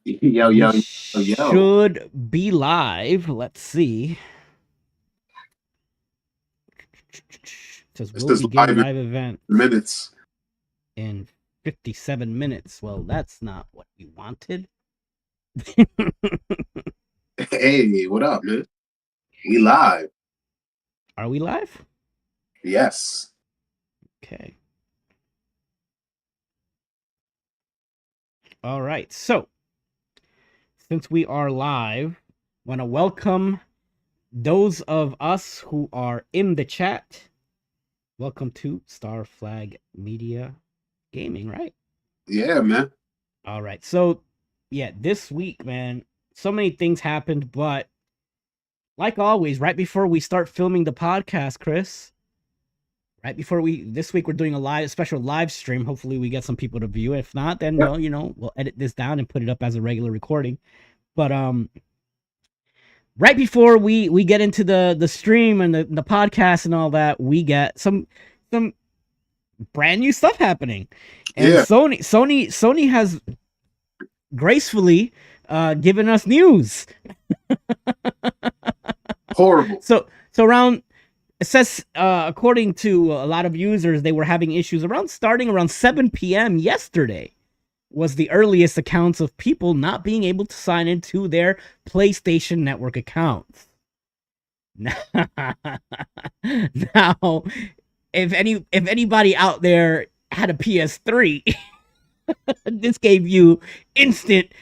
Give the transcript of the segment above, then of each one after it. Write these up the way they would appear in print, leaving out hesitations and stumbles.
Yo, We yo, yo, yo. should be live. Let's see. It says It's we'll just begin live in live event minutes. in 57 minutes. Well, that's not what we wanted. Hey, what up, man? We live. Are we live? Yes. Okay. All right. So, since we are live, I want to welcome those of us who are in the chat. Welcome to Star Flag Media Gaming, right? Yeah, man. All right. So, yeah, this week, man, so many things happened, but like always, right before we start filming the podcast, Chris, right before this week we're doing a special live stream. Hopefully we get some people to view. If not, then Yep. well, we'll edit this down and put it up as a regular recording. But right before we get into the stream and the podcast and all that, we get some brand new stuff happening. And Yeah. Sony has gracefully given us news. Horrible. So around, it says according to a lot of users, they were having issues starting around 7 p.m. yesterday was the earliest accounts of people not being able to sign into their PlayStation Network accounts. Now, if anybody out there had a PS3, this gave you instant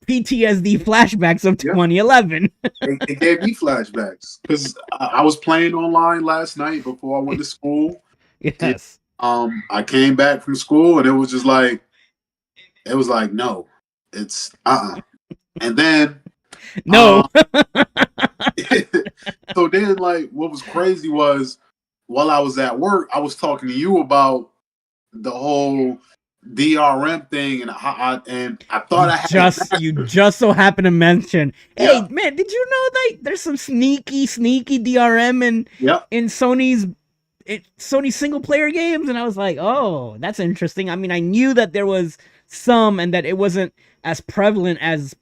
PTSD flashbacks of Yep. 2011. It gave me flashbacks because I was playing online last night before I went to school. Yes. And, I came back from school and it was like, no, it's And then No. so then, like, what was crazy was while I was at work, I was talking to you about the whole DRM thing, and I thought I had it. You just so happen to mention, hey Yeah, man, did you know that there's some sneaky DRM yep, in Sony's single player games? And I was like, oh, that's interesting. I mean, I knew that there was some and that it wasn't as prevalent as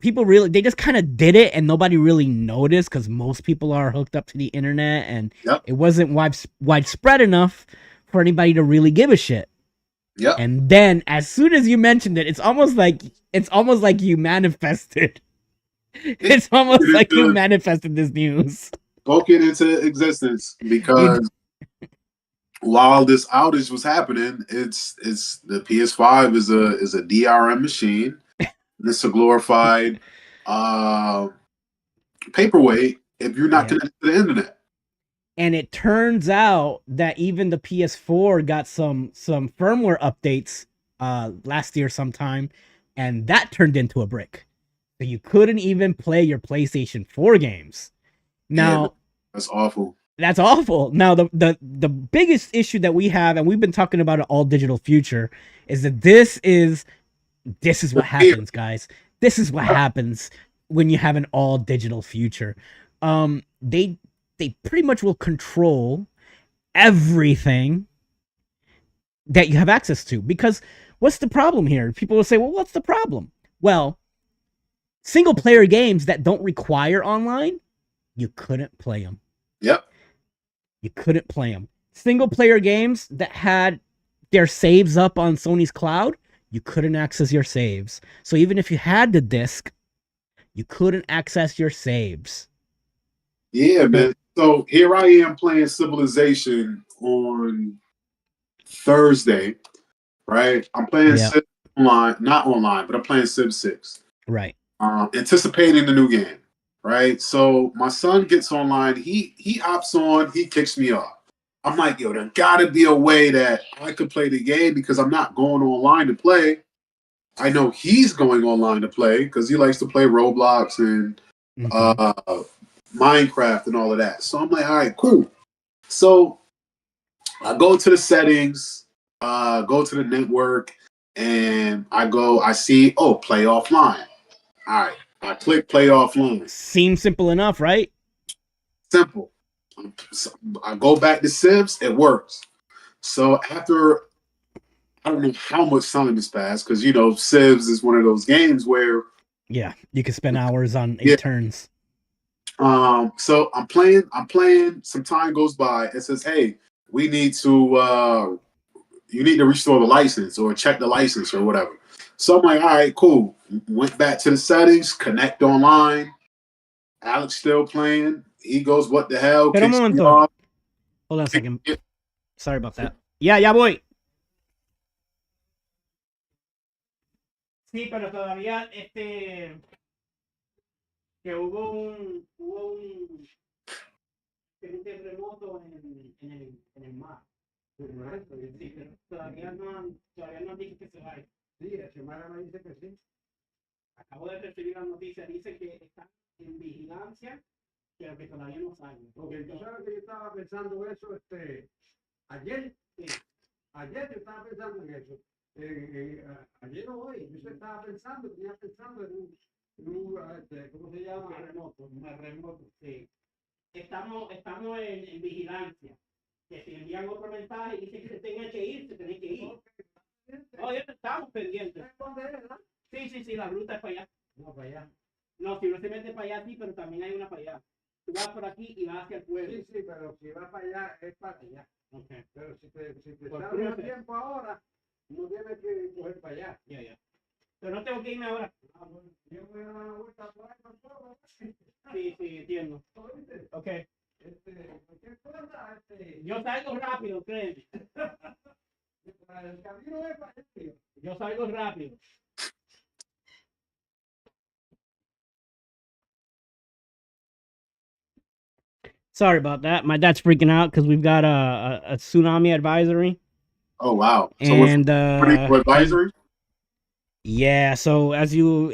people really, they just kind of did it and nobody really noticed because most people are hooked up to the internet and yep, it wasn't widespread enough for anybody to really give a shit. yep. And then as soon as you mentioned it, it's almost like you manifested. It's almost like you manifested this news. Spoke it into existence You because while this outage was happening, it's the PS5 is a DRM machine. It's a glorified paperweight if you're not connected to the internet. And it turns out that even the PS4 got some firmware updates last year sometime, and that turned into a brick. So you couldn't even play your PlayStation 4 games. Now, Yeah, that's awful. That's awful. Now, the biggest issue that we have, and we've been talking about an all digital future, is that this is what happens, guys. This is what happens when you have an all digital future. They pretty much will control everything that you have access to. Because what's the problem here? People will say, well, what's the problem? Well, single player games that don't require online, you couldn't play them. Yep. You couldn't play them. Single player games that had their saves up on Sony's cloud, you couldn't access your saves. So even if you had the disc, you couldn't access your saves. Yeah, man. So here I am playing Civilization on Thursday, right? I'm playing Civ online, not online, but I'm playing Civ 6. Right. Anticipating the new game, right? So my son gets online, he opts on, he kicks me off. I'm like, yo, there gotta be a way that I could play the game because I'm not going online to play. I know he's going online to play because he likes to play Roblox and Minecraft and all of that. So I'm like, all right, cool. So I go to the settings, go to the network, and I see, play offline. All right, I click play offline. Seems simple enough, right? Simple. I go back to Civs, it works. So after I don't know how much time has passed because Civs is one of those games where Yeah, you can spend hours on yeah. 8 turns. So I'm playing. Some time goes by. It says, "Hey, we need to you need to restore the license or check the license or whatever." So I'm like, all right, cool. Went back to the settings, connect online. Alex still playing. He goes, what the hell? Pero un Kicks me momento. off. Hold on a second. Sorry about that. Ya voy. Sí, pero todavía que hubo un terremoto en el mar. Sí, pero todavía no dice que se vaya. Sí, la semana no dice que sí. Acabo de recibir la noticia, dice que está en vigilancia, pero que todavía no sale. Porque yo sabes que yo estaba pensando eso, ayer, sí, ayer yo estaba pensando en eso. Ayer o hoy, yo estaba tenía pensando ¿cómo se llama? Un remoto, sí. Estamos en vigilancia. Que si envían otro mensaje y dicen que se tenga que ir, se tiene que ir. No, ya estamos pendientes. Sí, la ruta es para allá. No, para allá. No, si no se mete para allá, sí, pero también hay una para allá. Tú vas por aquí y vas hacia el pueblo. Sí, pero si vas para allá, es para allá. Okay. Pero si te sale un tiempo ahora, no tienes que coger para allá. Ya. Pero no tengo que irme ahora. Bueno, yo me voy a dar una vuelta por ahí con todo. Sí, entiendo. Ok. Cualquier cosa, yo salgo rápido, créeme. El camino es para allá. Yo salgo rápido. Sorry about that. My dad's freaking out because we've got a tsunami advisory. Oh wow! So And for advisory. Yeah, so as you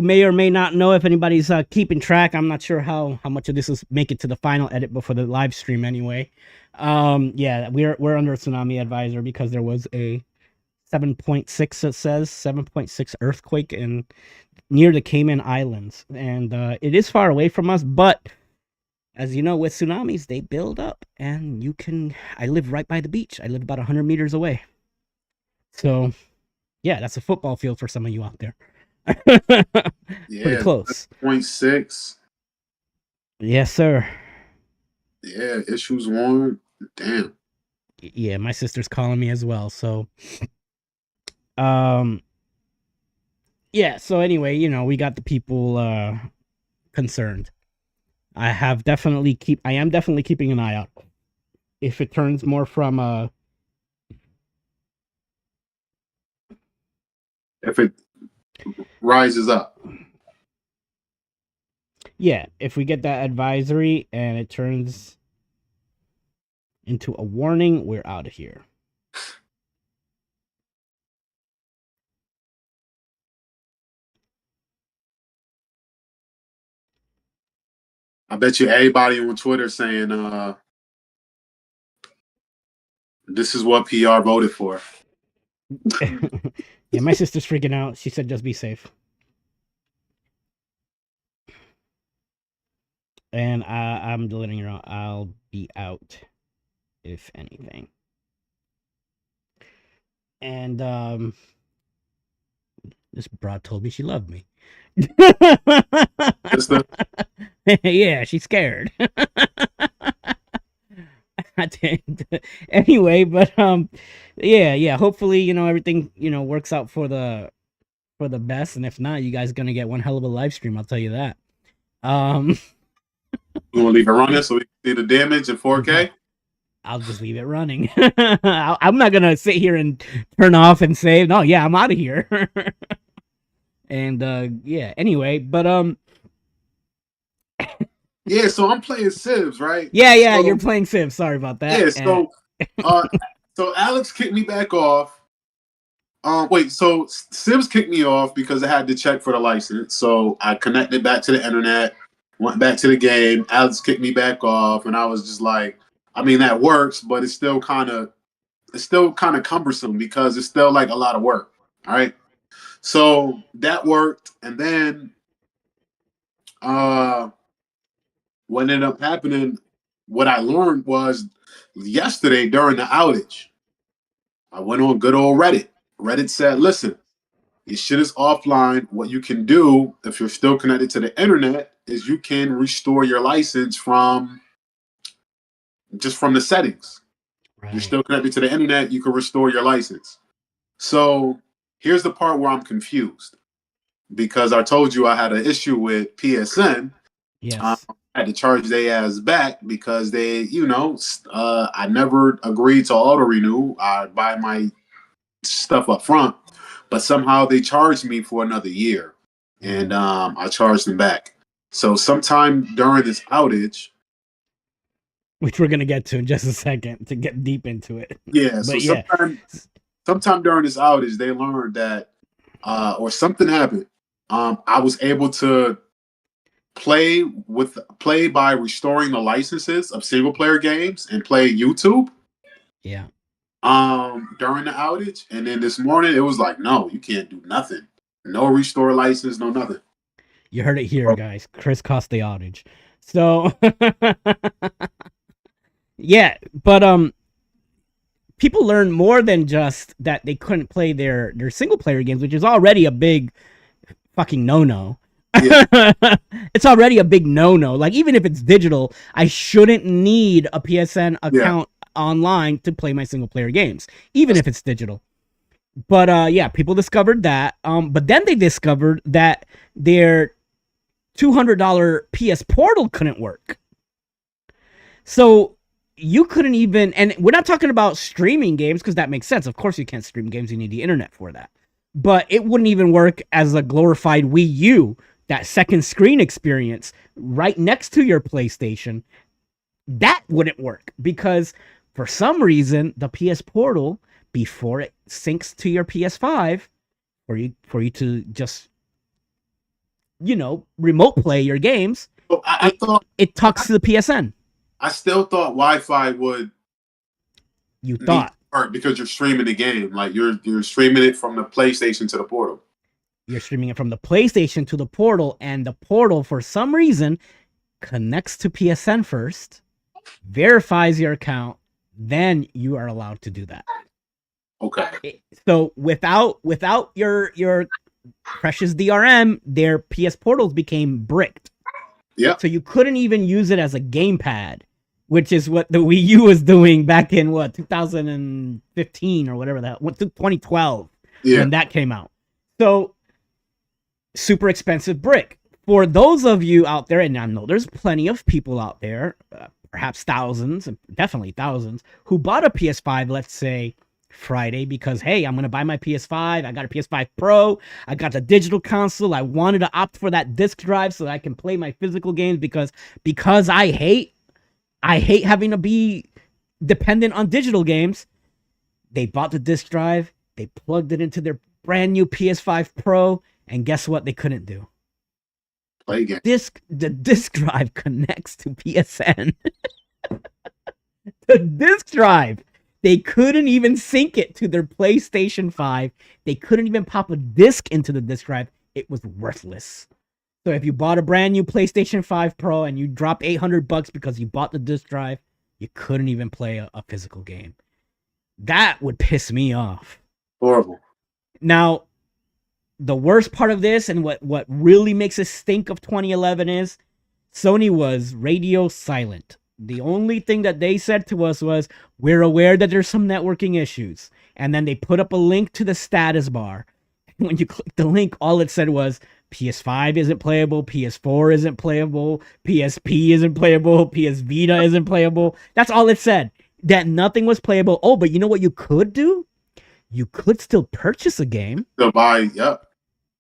may or may not know, if anybody's keeping track, I'm not sure how much of this will make it to the final edit, but for the live stream anyway. Yeah, we're under a tsunami advisory because there was a 7.6, it says 7.6 earthquake near the Cayman Islands, and it is far away from us, but as you know, with tsunamis, they build up, and I live right by the beach. I live about 100 meters away. So yeah, that's a football field for some of you out there. Yeah, pretty close. 0.6. Yes, sir. Yeah, issues one. Damn. Yeah, my sister's calling me as well. So, yeah. So anyway, we got the people concerned. I am definitely keeping an eye out. If it turns more from if it rises up. Yeah, if we get that advisory and it turns into a warning, we're out of here. I bet you everybody on Twitter saying, this is what PR voted for. Yeah, my sister's freaking out. She said, just be safe. And I'm letting her know I'll be out, if anything. And this broad told me she loved me. Yeah, she's scared. Anyway, but yeah. Hopefully, everything works out for the best, and if not, you guys gonna get one hell of a live stream. I'll tell you that. You want to leave it running so we can see the damage in 4K? I'll just leave it running. I'm not gonna sit here and turn off and say, no, yeah, I'm out of here. And yeah, anyway, but yeah, so I'm playing Civs, right? Yeah, you're playing Civs. Sorry about that. Yeah, so Alex kicked me back off. Wait, so Civs kicked me off because I had to check for the license. So I connected back to the internet, went back to the game. Alex kicked me back off, and I was just like, I mean, that works, but it's still kind of cumbersome because it's still like a lot of work. All right. So that worked, and then what ended up happening, what I learned was yesterday during the outage, I went on good old Reddit. Reddit said, listen, your shit is offline. What you can do if you're still connected to the internet is you can restore your license from the settings. Right. You're still connected to the internet, you can restore your license. So here's the part where I'm confused, because I told you I had an issue with PSN. Yes. I had to charge their ass back because they, I never agreed to auto renew. I buy my stuff up front, but somehow they charged me for another year, and I charged them back. So sometime during this outage, which we're gonna get to in just a second to get deep into it. yeah. So But yeah, sometime during this outage, they learned that, or something happened. I was able to play by restoring the licenses of single player games and play YouTube. Yeah. During the outage, and then this morning it was like, no, you can't do nothing. No restore license, no nothing. You heard it here, guys. Chris cost the outage. So yeah, but people learn more than just that they couldn't play their single player games, which is already a big fucking no-no. Yeah. It's already a big no-no. Like, even if it's digital, I shouldn't need a PSN account online to play my single player games, even if it's digital. But yeah, people discovered that. But then they discovered that their $200 PS Portal couldn't work. So you couldn't even, and we're not talking about streaming games because that makes sense. Of course you can't stream games, you need the internet for that. But it wouldn't even work as a glorified Wii U, that second screen experience right next to your PlayStation. That wouldn't work because for some reason the PS Portal, before it syncs to your PS5, for you to just, remote play your games, so I thought it talks to the PSN. I still thought Wi-Fi would. You thought work because you're streaming the game, like you're streaming it from the PlayStation to the portal. You're streaming it from the PlayStation to the portal, and the portal, for some reason, connects to PSN first, verifies your account, then you are allowed to do that. Okay. So without your precious DRM, their PS portals became bricked. Yeah. So you couldn't even use it as a gamepad, which is what the Wii U was doing back in 2015 or whatever that, 2012, when that came out. So super expensive brick. For those of you out there, and I know there's plenty of people out there, perhaps thousands, definitely thousands, who bought a PS5, let's say Friday, because, hey, I'm going to buy my PS5. I got a PS5 Pro. I got the digital console. I wanted to opt for that disc drive so that I can play my physical games because I hate having to be dependent on digital games. They bought the disc drive. They plugged it into their brand new PS5 Pro. And guess what they couldn't do? Play again. The disc drive connects to PSN. The disc drive. They couldn't even sync it to their PlayStation 5. They couldn't even pop a disc into the disc drive. It was worthless. So if you bought a brand new PlayStation 5 Pro and you dropped $800 because you bought the disc drive, you couldn't even play a physical game. That would piss me off. Horrible. Now, the worst part of this, and what really makes us stink of 2011, is Sony was radio silent. The only thing that they said to us was, we're aware that there's some networking issues. And then they put up a link to the status bar. When you click the link, all it said was, PS5 isn't playable, PS4 isn't playable, PSP isn't playable, PS Vita isn't playable. That's all it said. That nothing was playable. Oh, but you know what you could do? You could still purchase a game. Still buy, yep.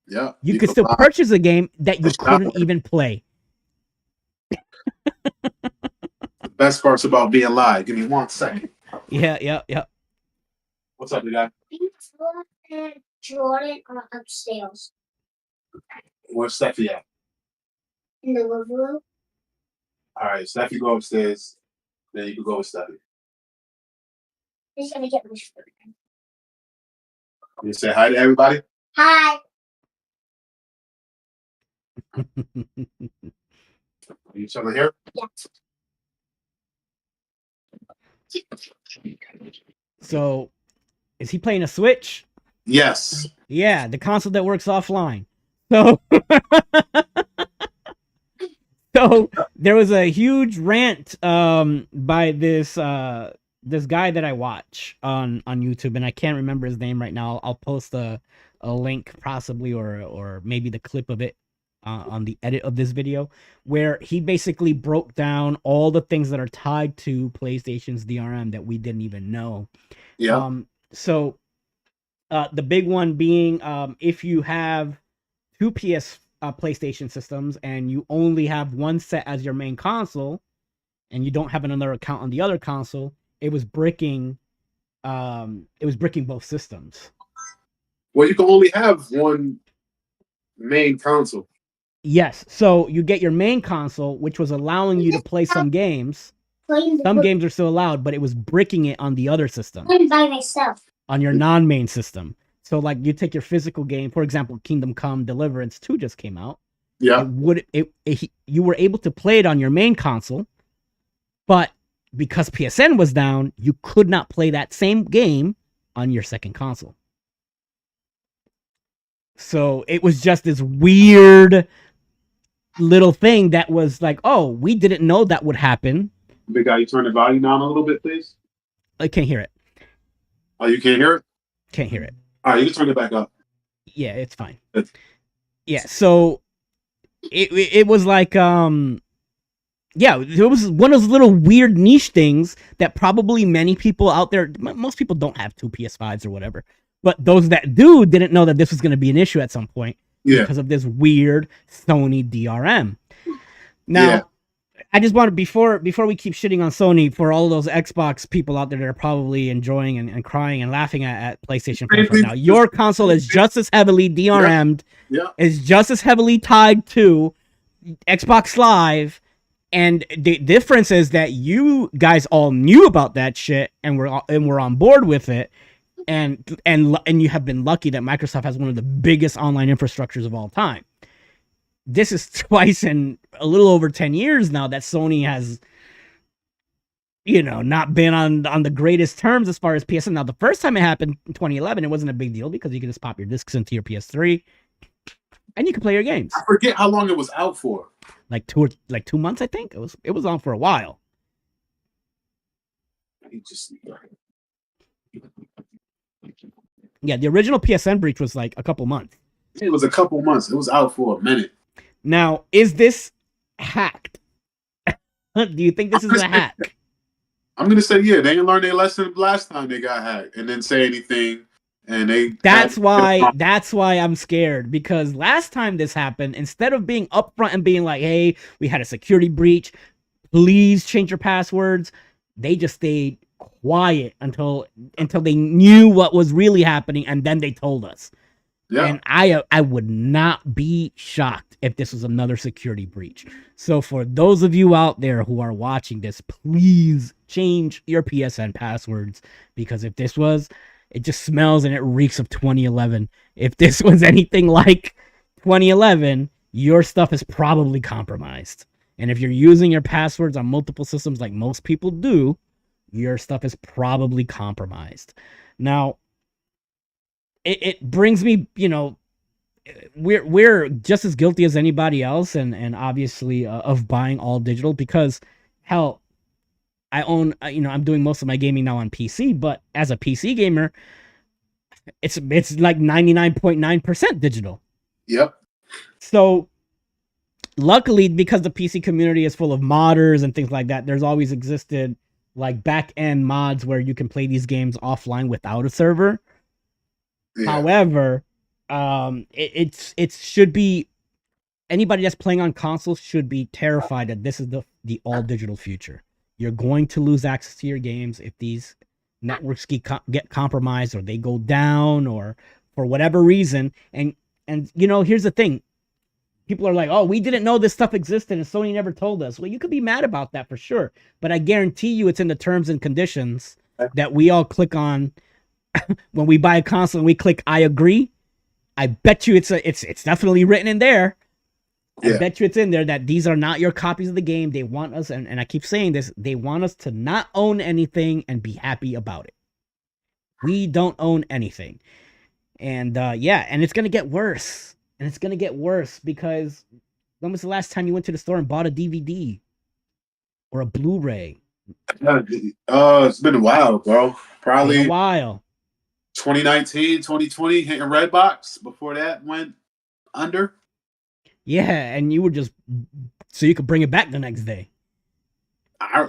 Yeah. You could still purchase a game that you couldn't even play. The best part's about being live. Give me 1 second. Yeah. What's up, you guy? Jordan are upstairs. Where's Steffi at? In the living room. All right, Steffi, go upstairs. Then you can go with Steffi. He's gonna get my food. You say hi to everybody? Hi. Each other here? Yes. So Is he playing a Switch? Yes. Yeah, the console that works offline. So, so there was a huge rant by this this guy that I watch on YouTube, and I can't remember his name right now. I'll post a link possibly, or maybe the clip of it on the edit of this video, where he basically broke down all the things that are tied to PlayStation's DRM that we didn't even know. Yeah. So the big one being if you have two PlayStation systems and you only have one set as your main console and you don't have another account on the other console, it was bricking both systems. Well, you can only have one main console. Yes, so you get your main console, which was allowing you to play some games. Some games are still allowed, but it was bricking it on the other system. By myself. On your non-main system. So like you take your physical game, for example, Kingdom Come Deliverance 2 just came out. Yeah. You were able to play it on your main console, but because PSN was down, you could not play that same game on your second console. So it was just this weird little thing that was like, oh, we didn't know that would happen. Big guy, you turn the volume down a little bit, please. I can't hear it. Oh, you can't hear it? Can't hear it. All right, you can turn it back up. Yeah, it's fine. Yeah, so it was like yeah, it was one of those little weird niche things that probably many people out there, most people don't have two PS5s or whatever, but those that do didn't know that this was going to be an issue at some point because of this weird Sony DRM. Now, I just wanted, before we keep shitting on Sony, for all those Xbox people out there that are probably enjoying and crying and laughing at PlayStation 5 right now, your console is just as heavily DRM'd, is just as heavily tied to Xbox Live, and the difference is that you guys all knew about that shit and were on board with it, and you have been lucky that Microsoft has one of the biggest online infrastructures of all time. This is twice in a little over 10 years now that Sony has, not been on the greatest terms as far as PSN. Now, the first time it happened in 2011, it wasn't a big deal because you could just pop your discs into your PS3 and you could play your games. I forget how long it was out for. Like 2 months, I think. It was on for a while. Yeah, the original PSN breach was like a couple months. It was a couple months. It was out for a minute. Now, is this hacked? Do you think this is a hack? I'm gonna say yeah. They didn't learn their lesson last time they got hacked, and didn't say anything. And that's why I'm scared, because last time this happened, instead of being upfront and being like, "Hey, we had a security breach. Please change your passwords," they just stayed quiet until they knew what was really happening, and then they told us. Yeah. And I would not be shocked if this was another security breach. So for those of you out there who are watching this, please change your PSN passwords, because if this was, it just smells and it reeks of 2011. If this was anything like 2011, your stuff is probably compromised. And if you're using your passwords on multiple systems like most people do, your stuff is probably compromised. Now, it brings me, we're just as guilty as anybody else, and obviously of buying all digital, because hell, I own, I'm doing most of my gaming now on PC, but as a PC gamer, it's like 99.9% digital. Yep. So luckily, because the PC community is full of modders and things like that, there's always existed like back end mods where you can play these games offline without a server. Yeah. However, it should be, anybody that's playing on consoles should be terrified that this is the all digital future. You're going to lose access to your games if these networks get compromised, or they go down, or for whatever reason. And here's the thing. People are like, "Oh, we didn't know this stuff existed and Sony never told us." Well, you could be mad about that for sure, but I guarantee you it's in the terms and conditions that we all click on when we buy a console, and we click "I agree." I bet you it's definitely written in there. Yeah. I bet you it's in there that these are not your copies of the game. They want us, and I keep saying this, they want us to not own anything and be happy about it. We don't own anything. And yeah, and it's gonna get worse. And it's gonna get worse because when was the last time you went to the store and bought a DVD or a Blu-ray? It's been a while, bro. Been a Probably while. 2019, 2020, hitting Redbox. Before that went under. Yeah, and you were just so you could bring it back the next day I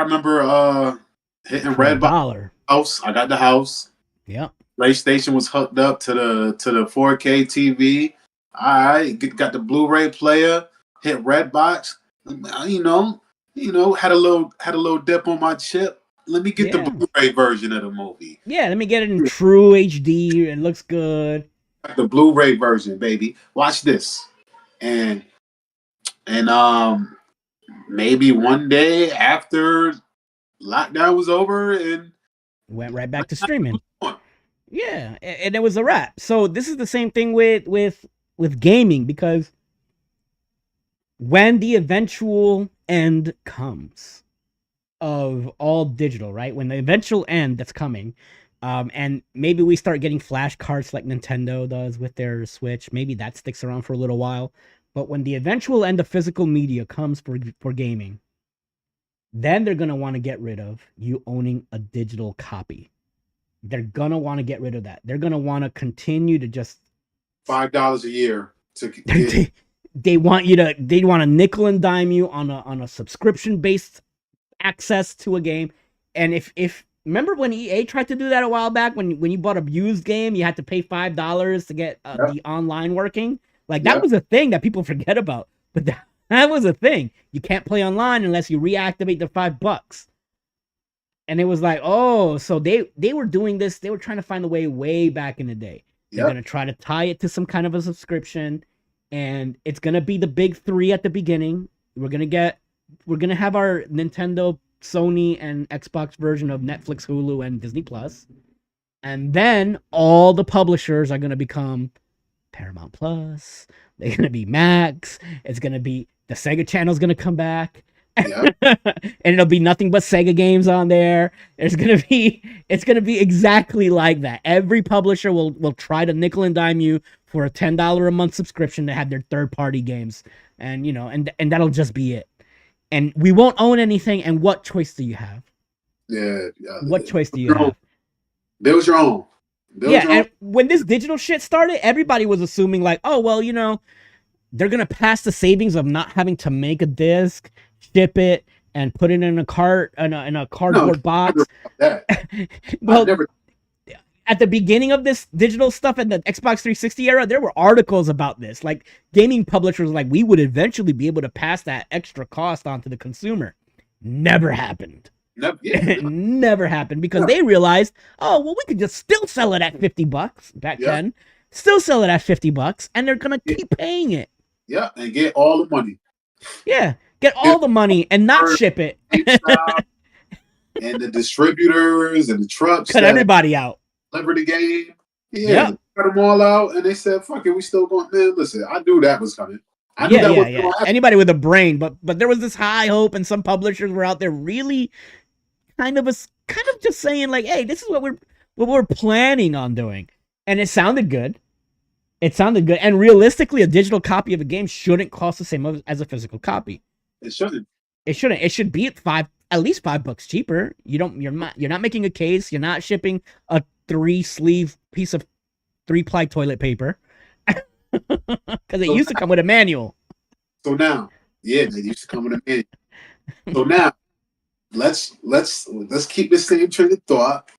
remember hitting for Redbox $1. house. I got the house. Yep. PlayStation was hooked up to the 4K TV. I got the Blu-ray player. Hit Redbox. Had a little dip on my chip. Let me get the Yeah. Blu-ray version of the movie. Yeah, let me get it in true HD. It looks good. The Blu-ray version, baby. Watch this. And maybe one day after lockdown was over and Went right back to streaming. Yeah, and it was a wrap. So this is the same thing with gaming, because when the eventual end comes of all digital, right? When the eventual end that's coming, and maybe we start getting flash cards like Nintendo does with their Switch. Maybe that sticks around for a little while. But when the eventual end of physical media comes for gaming, then they're gonna want to get rid of you owning a digital copy. They're gonna want to get rid of that. They're gonna want to continue to just $5 a year to get. they want to nickel and dime you on a subscription based access to a game. And if remember when EA tried to do that a while back, when you bought a used game, you had to pay $5 to get the online working. Like that was a thing that people forget about, but that was a thing. You can't play online unless you reactivate the $5. And it was like, oh, so they were doing this. They were trying to find a way back in the day. They're going to try to tie it to some kind of a subscription. And it's going to be the big three at the beginning. We're going to have our Nintendo, Sony, and Xbox version of Netflix, Hulu, and Disney Plus. And then all the publishers are going to become Paramount Plus. They're going to be Max. It's going to be the Sega Channel's going to come back. And it'll be nothing but Sega games on there. It's gonna be exactly like that. Every publisher will try to nickel and dime you for a $10 a month subscription to have their third party games, and and that'll just be it. And we won't own anything. And what choice do you have? What choice do you have? Build your own. And when this digital shit started, everybody was assuming like, oh well, they're gonna pass the savings of not having to make a disc, ship it, and put it in a cardboard box. Well, at the beginning of this digital stuff in the Xbox 360 era, there were articles about this. Like gaming publishers were like, we would eventually be able to pass that extra cost on to the consumer. Never happened. Never happened, because they realized, oh well, we could just still sell it at $50 back then. Still sell it at $50, and they're gonna keep paying it. Yeah, and get all the money. Yeah, get all the money and not ship it. And the distributors and the trucks. Cut everybody out. Deliver the game. Yeah. Cut them all out. And they said, fuck it, we still going. Man, listen, I knew that was coming. I knew that was going to happen. Anybody with a brain. But there was this high hope, and some publishers were out there really kind of just saying like, hey, this is what we're planning on doing. And it sounded good. And realistically, a digital copy of a game shouldn't cost the same as a physical copy. It shouldn't. It should be at least $5 cheaper. You're not making a case. You're not shipping a 3-sleeve piece of 3-ply toilet paper, because it used to come with a manual. So now, they used to come with a manual. So now, let's keep this same train of thought,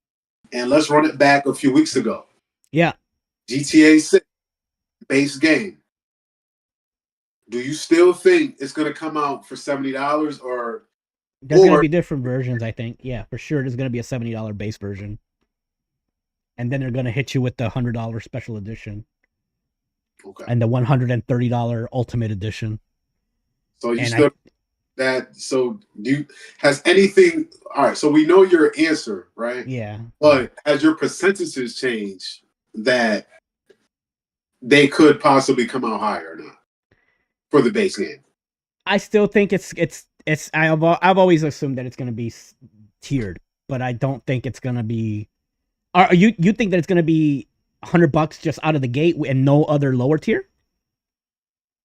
and let's run it back a few weeks ago. Yeah. GTA 6 base game. Do you still think it's going to come out for $70, or there's going to be different versions? I think, yeah, for sure. There's going to be a $70 base version, and then they're going to hit you with the $100 special edition, and the $130 ultimate edition. So has anything? All right, so we know your answer, right? Yeah. But has your percentages changed that they could possibly come out higher or not for the base game? I still think it's I've always assumed that it's going to be tiered, but I don't think it's going to be Are you think that it's gonna be $100 just out of the gate and no other lower tier?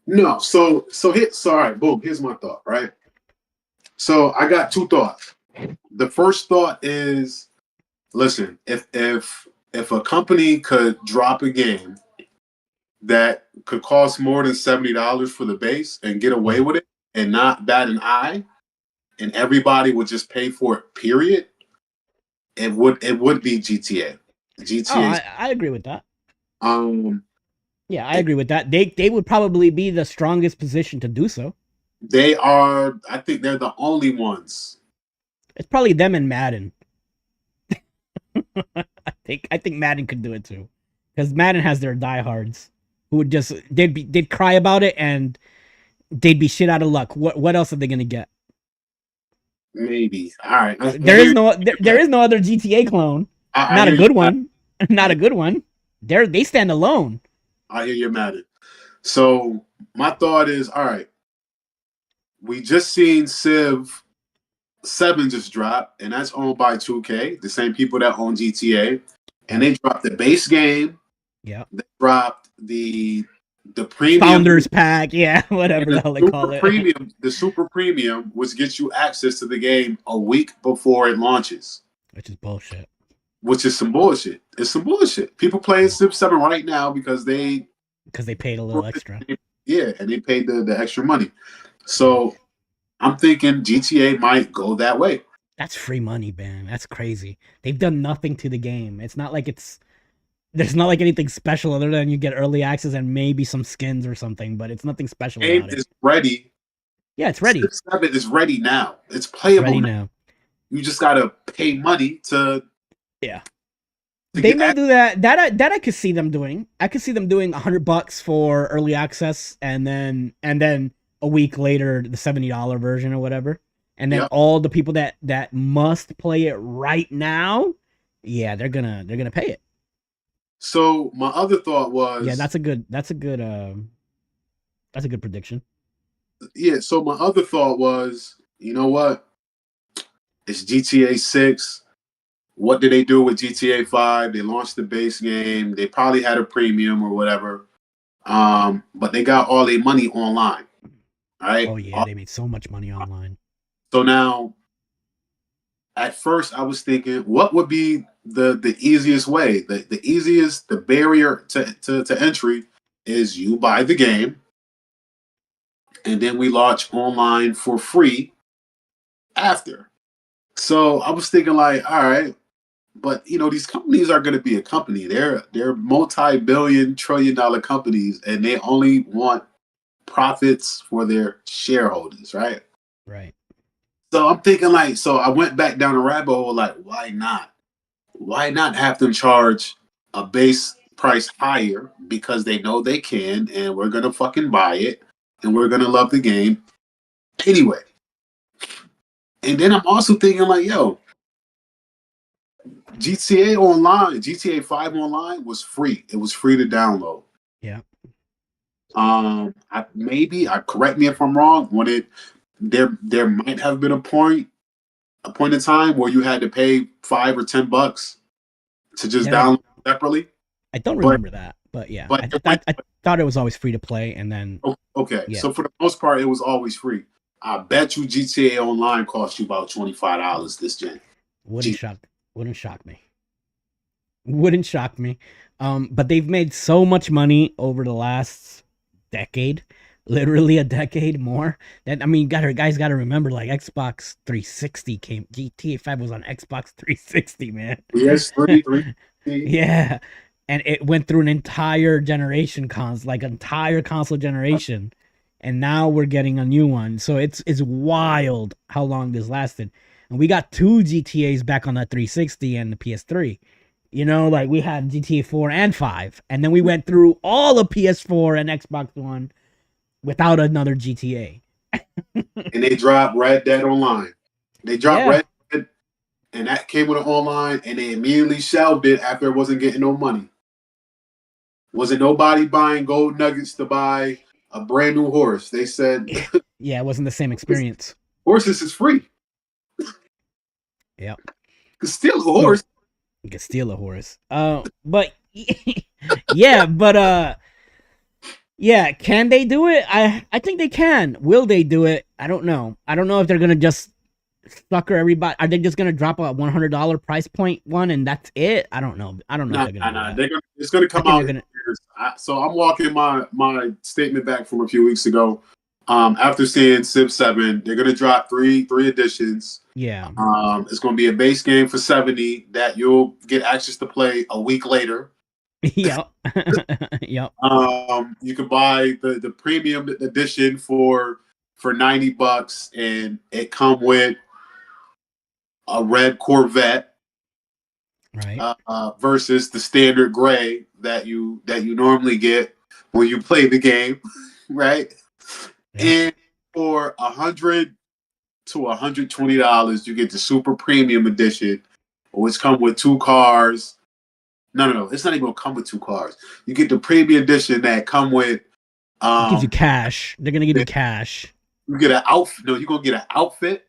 No, all right, boom. Here's my thought, right? So I got two thoughts. The first thought is, listen, if a company could drop a game that could cost more than $70 for the base and get away with it and not bat an eye, and everybody would just pay for it, period, it would be GTA. Oh, GTA. I agree with that. Um, Yeah, I agree with that. They would probably be the strongest position to do so. they are. I think they're the only ones. It's probably them and Madden. I think Madden could do it too, because Madden has their diehards who would just they'd cry about it and they'd be shit out of luck. What else are they gonna get? Maybe. All right. There is no other GTA clone. Not a good one. Not a good one. They stand alone. I hear you're mad at. So my thought is, all right, we just seen Civ 7 just drop, and that's owned by 2K, the same people that own GTA. And they dropped the base game. Yeah. They dropped the premium Founders pack, yeah, whatever the hell they call it. The super premium, which gets you access to the game a week before it launches. Which is bullshit. Which is some bullshit. It's some bullshit. People playing Civ 7 right now because they paid a little extra. Yeah, and they paid the extra money. So I'm thinking GTA might go that way. That's free money, man. That's crazy. They've done nothing to the game. It's not like there's not like anything special other than you get early access and maybe some skins or something, but it's nothing special about it. Game is ready. Yeah, it's ready. Civ 7 is ready now. It's playable ready now. You just gotta pay money to. Yeah. They may do that. That I could see them doing. I could see them doing $100 for early access, and then a week later the $70 version or whatever, and then all the people that must play it right now, yeah, they're gonna pay it. So my other thought was, yeah, that's a good prediction. Yeah. So my other thought was, you know what? It's GTA 6. What did they do with GTA 5? They launched the base game. They probably had a premium or whatever. But they got all their money online. Right? Oh yeah, they made so much money online. So now, at first I was thinking, what would be the easiest way? The barrier to entry is you buy the game, and then we launch online for free after. So I was thinking like, all right, but these companies are going to be a company. They're multi-billion, trillion-dollar companies, and they only want profits for their shareholders, right? Right. So I'm thinking like, so I went back down the rabbit hole like, why not? Why not have them charge a base price higher because they know they can, and we're gonna fucking buy it, and we're gonna love the game anyway. And then I'm also thinking like, yo, GTA 5 online was free. It was free to download. Yeah. Correct me if I'm wrong. There might have been a point in time where you had to pay $5 or $10 to just download separately. I don't remember that, but yeah, I thought it was always free to play, and then okay. Yeah. So for the most part, it was always free. I bet you GTA Online cost you about $25 this gen. Wouldn't shock me. Wouldn't shock me. But they've made so much money over the last decade, literally a decade more. That guys got to remember, like Xbox 360 came. GTA 5 was on Xbox 360, man. Yes, 360. Yeah, and it went through an entire generation entire console generation, and now we're getting a new one. So it's wild how long this lasted. And we got 2 GTAs back on that 360 and the PS3. Like we had GTA 4 and 5, and then we went through all of PS4 and Xbox One without another GTA. And they dropped Red Dead Online. They dropped Red Dead, and that came with an online, and they immediately shelved it after it wasn't getting no money. Wasn't nobody buying gold nuggets to buy a brand new horse. They said, yeah, it wasn't the same experience. Horses is free. Yeah. Cause steal a horse. You can steal a horse. But yeah, but yeah, can they do it? I think they can. Will they do it? I don't know. I don't know if they're gonna just sucker everybody. Are they just gonna drop a $100 price point one and that's it? I don't know. I don't know if they're gonna do that. It's gonna come out. Gonna... So I'm walking my statement back from a few weeks ago. After seeing Civ 7, they're gonna drop three editions. Yeah. It's gonna be a base game for 70 that you'll get access to play a week later. Yep. Yep. You can buy the premium edition for $90, and it come with a red Corvette, right? Versus the standard gray that you normally get when you play the game, right? Yeah. And for $100 to $120, you get the super premium edition, which come with 2 cars. No, it's not even gonna come with 2 cars. You get the premium edition that come with. It gives you cash. They're gonna give you cash. You get an outfit. No, you're gonna get an outfit.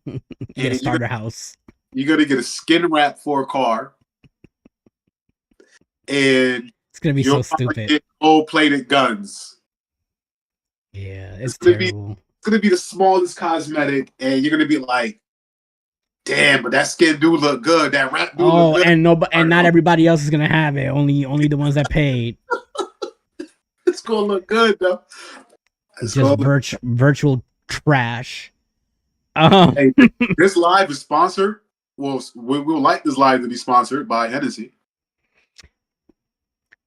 You get a starter house. You're gonna get a skin wrap for a car, and it's gonna be so stupid. Get gold-plated guns. Yeah, it's terrible. It's gonna be the smallest cosmetic, and you're gonna be like, "Damn, but that skin do look good. That wrap do look good." And not everybody else is gonna have it. Only the ones that paid. It's gonna look good though. It's just virtual trash. Hey, this live is sponsored. Well, we would like this live to be sponsored by Hennessy.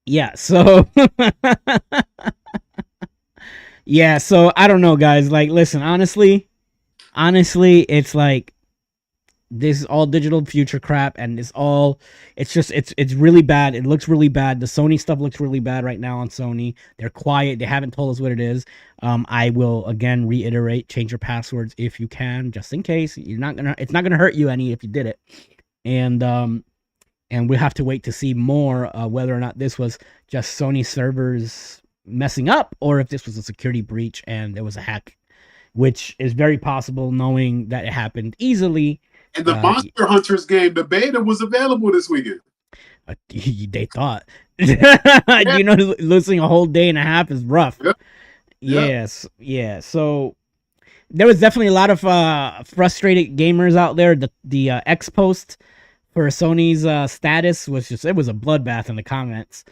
Yeah, so yeah, so I don't know, guys. Like, listen, honestly, it's like this is all digital future crap, and it's really bad. It looks really bad. The Sony stuff looks really bad right now on Sony. They're quiet. They haven't told us what it is. I will again reiterate: change your passwords if you can, just in case. It's not gonna hurt you any if you did it. And we'll have to wait to see more whether or not this was just Sony servers messing up, or if this was a security breach and there was a hack, which is very possible, knowing that it happened easily. And the Monster Hunters game, the beta, was available this weekend. They thought. Yeah. You know, losing a whole day and a half is rough. Yep. Yes. Yeah. So there was definitely a lot of frustrated gamers out there. The X post for Sony's status was it was a bloodbath in the comments.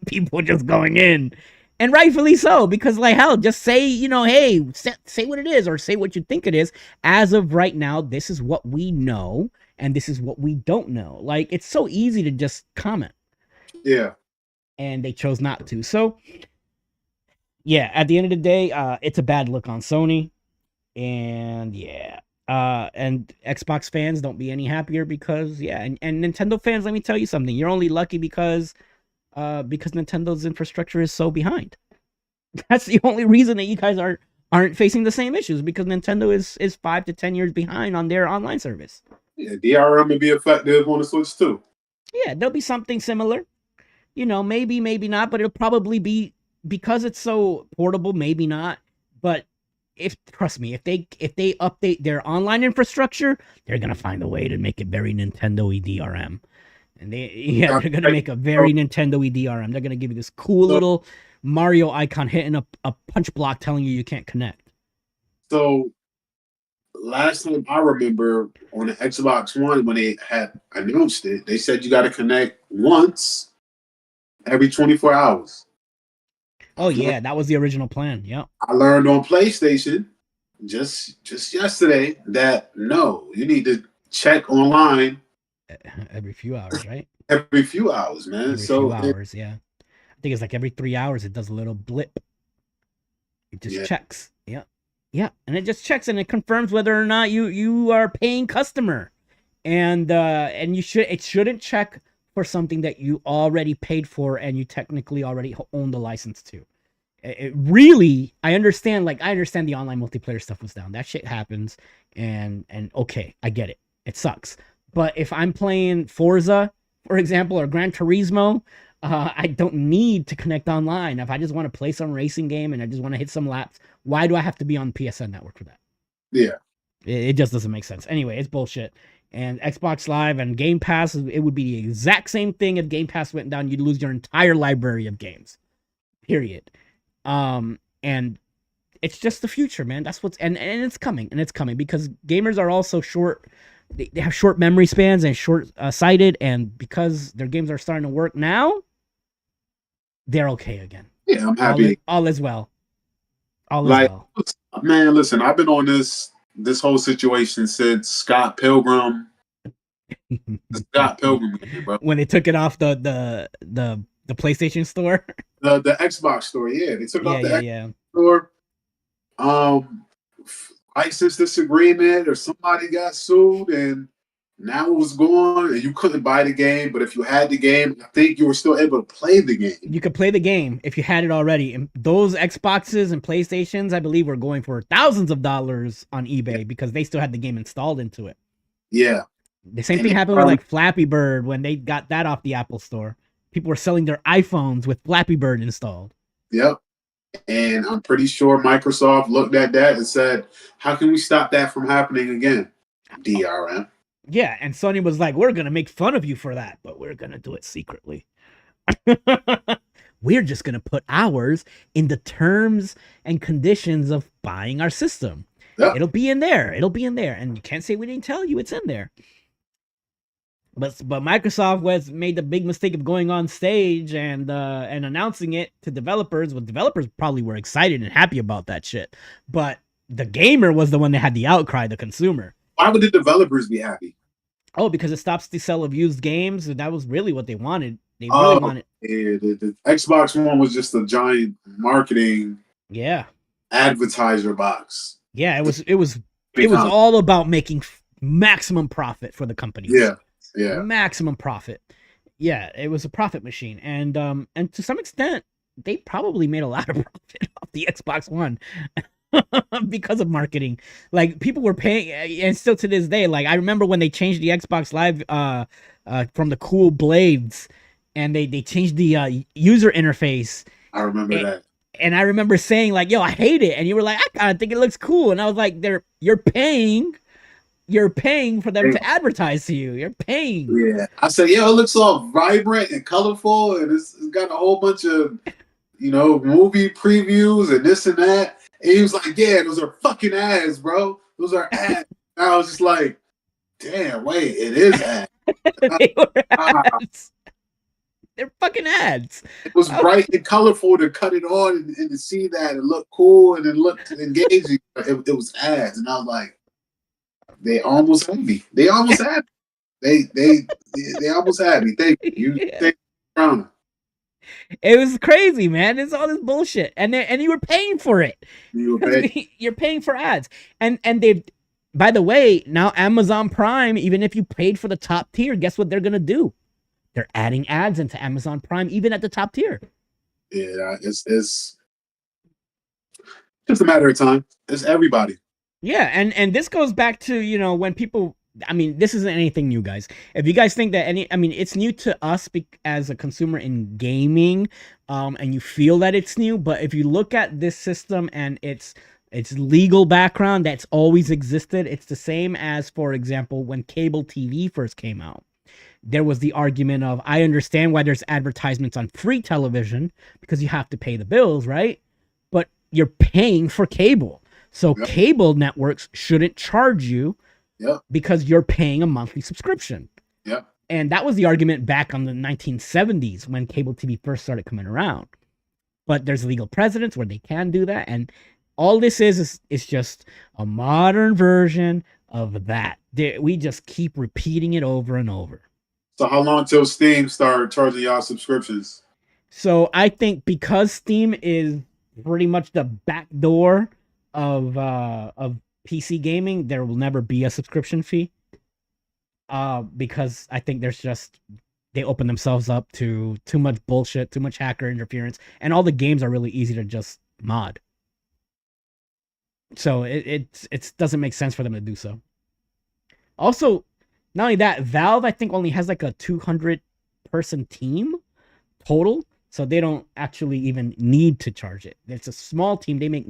People just going in. And rightfully so, because like hell, just say, hey, say what it is, or say what you think it is. As of right now, this is what we know, and this is what we don't know. Like, it's so easy to just comment. Yeah. And they chose not to. So, yeah, at the end of the day, it's a bad look on Sony. And yeah. And Xbox fans, don't be any happier because, yeah. And Nintendo fans, let me tell you something. You're only lucky because Nintendo's infrastructure is so behind. That's the only reason that you guys aren't facing the same issues, because Nintendo is 5 to 10 years behind on their online service. Yeah, DRM will be effective on the Switch too. Yeah, there'll be something similar. Maybe not, but it'll probably be, because it's so portable, maybe not. But trust me, if they update their online infrastructure, they're gonna find a way to make it very Nintendo-y DRM. And they're gonna make a very Nintendo-y DRM. They're gonna give you this cool little Mario icon hitting a punch block telling you can't connect. So last time I remember on the Xbox One, when they had announced it, they said you got to connect once every 24 hours. Oh yeah, that was the original plan. Yeah. I learned on PlayStation just yesterday that no, you need to check online every few hours, right? Every few hours, man. Every few hours, yeah. I think it's like every 3 hours it does a little blip. It just checks. Yeah. Yeah. And it just checks and it confirms whether or not you are a paying customer. And it shouldn't check for something that you already paid for and you technically already own the license to. It really, I understand the online multiplayer stuff was down. That shit happens. And okay, I get it. It sucks. But if I'm playing Forza, for example, or Gran Turismo, I don't need to connect online. If I just want to play some racing game and I just want to hit some laps, why do I have to be on the PSN network for that? Yeah. It just doesn't make sense. Anyway, it's bullshit. And Xbox Live and Game Pass, it would be the exact same thing if Game Pass went down. You'd lose your entire library of games. Period. And it's just the future, man. That's what's and it's coming, because gamers are also short. They have short memory spans and short sighted, and because their games are starting to work now, they're okay again. Yeah, I'm happy. All is well. All is well. Man, listen, I've been on this whole situation since Scott Pilgrim. Scott Pilgrim game, bro. When they took it off the PlayStation store. The Xbox store, yeah. They took it off the Xbox store. License disagreement, or somebody got sued, and now it was gone, and you couldn't buy the game. But if you had the game, I think you were still able to play the game. You could play the game if you had it already. And those Xboxes and PlayStations, I believe, were going for thousands of dollars on eBay because they still had the game installed into it. Yeah. The same thing happened with like Flappy Bird when they got that off the Apple Store. People were selling their iPhones with Flappy Bird installed. Yep. And I'm pretty sure Microsoft looked at that and said, how can we stop that from happening again? DRM. Yeah, and Sony was like, we're going to make fun of you for that, but we're going to do it secretly. We're just going to put ours in the terms and conditions of buying our system. Yep. It'll be in there. And you can't say we didn't tell you, it's in there. But Microsoft made the big mistake of going on stage and announcing it to developers. Well, developers probably were excited and happy about that shit. But the gamer was the one that had the outcry, the consumer. Why would the developers be happy? Oh, because it stops the sale of used games. And that was really what they wanted. They really wanted. Yeah, the Xbox One was just a giant marketing advertiser box. Yeah, it was all about making maximum profit for the company. Yeah. Maximum profit. Yeah, it was a profit machine. And to some extent, they probably made a lot of profit off the Xbox One because of marketing. Like, people were paying, and still to this day, like, I remember when they changed the Xbox Live from the cool blades, and they changed the user interface. I remember that. And I remember saying, like, yo, I hate it. And you were like, I kind of think it looks cool. And I was like, you're paying for them to advertise to you. You're paying. Yeah. I said, it looks all vibrant and colorful, and it's got a whole bunch of, movie previews and this and that. And he was like, yeah, those are fucking ads, bro. Those are ads. And I was just like, damn, wait, it is ads. They were ads. They're fucking ads. It was bright and colorful to cut it on and to see that it looked cool and it looked engaging. It was ads. And I was like, they almost had me. They almost had me. They almost had me. Thank you. Yeah. It was crazy, man. It's all this bullshit, and you were paying for it. You're paying for ads, and they. By the way, now Amazon Prime, even if you paid for the top tier, guess what they're gonna do? They're adding ads into Amazon Prime, even at the top tier. Yeah, it's just a matter of time. It's everybody. Yeah, and this goes back to, when people, this isn't anything new, guys. If you guys think that it's new to us as a consumer in gaming, and you feel that it's new, but if you look at this system and its legal background that's always existed, it's the same as, for example, when cable TV first came out. There was the argument of, I understand why there's advertisements on free television because you have to pay the bills, right? But you're paying for cable. So cable networks shouldn't charge you because you're paying a monthly subscription. Yep. And that was the argument back on the 1970s when cable TV first started coming around. But there's legal precedents where they can do that. And all this is just a modern version of that. We just keep repeating it over and over. So how long till Steam start charging y'all subscriptions? So I think because Steam is pretty much the back door of PC gaming, there will never be a subscription fee. Because I think they open themselves up to too much bullshit, too much hacker interference, and all the games are really easy to just mod. So it doesn't make sense for them to do so. Also, not only that, Valve I think only has like a 200 person team total. so they don't actually even need to charge it. It's a small team. They make,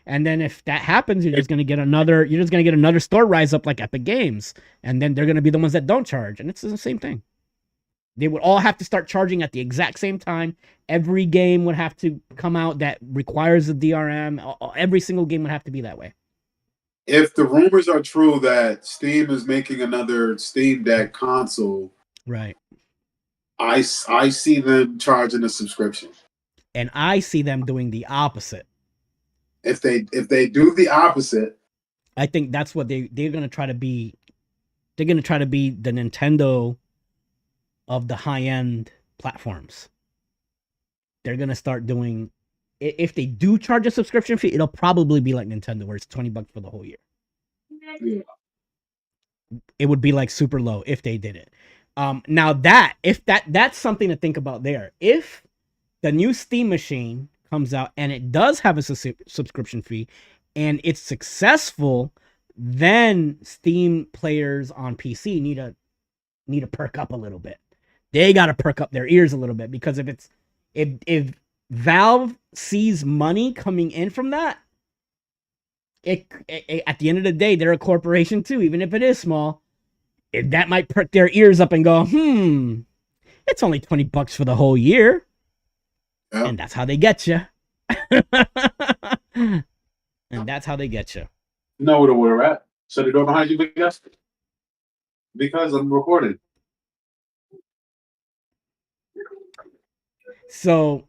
and then if that happens, you're just gonna get another store rise up like Epic Games, and then they're gonna be the ones that don't charge, and it's the same thing. They would all have to start charging at the exact same time. Every game would have to come out that requires a DRM. Every single game would have to be that way. If the rumors are true that Steam is making another Steam Deck console, right? I see them charging a subscription, and I see them doing the opposite. If they do the opposite, I think that's what they're going to try to be. They're going to try to be the Nintendo of the high-end platforms. They're going to start doing, if they do charge a subscription fee, it'll probably be like Nintendo, where it's $20 for the whole year. Yeah. It would be like super low if they did it. Now that's something to think about there. If the new Steam machine comes out and it does have a subscription fee and it's successful, then Steam players on PC need to perk up a little bit. They got to perk up their ears a little bit, because if Valve sees money coming in from that, it at the end of the day, they're a corporation too, even if it is small. That might perk their ears up and go, it's only $20 for the whole year. Yeah. And that's how they get you. And that's how they get you. Know where we're at. Shut the door behind you, because I'm recording. So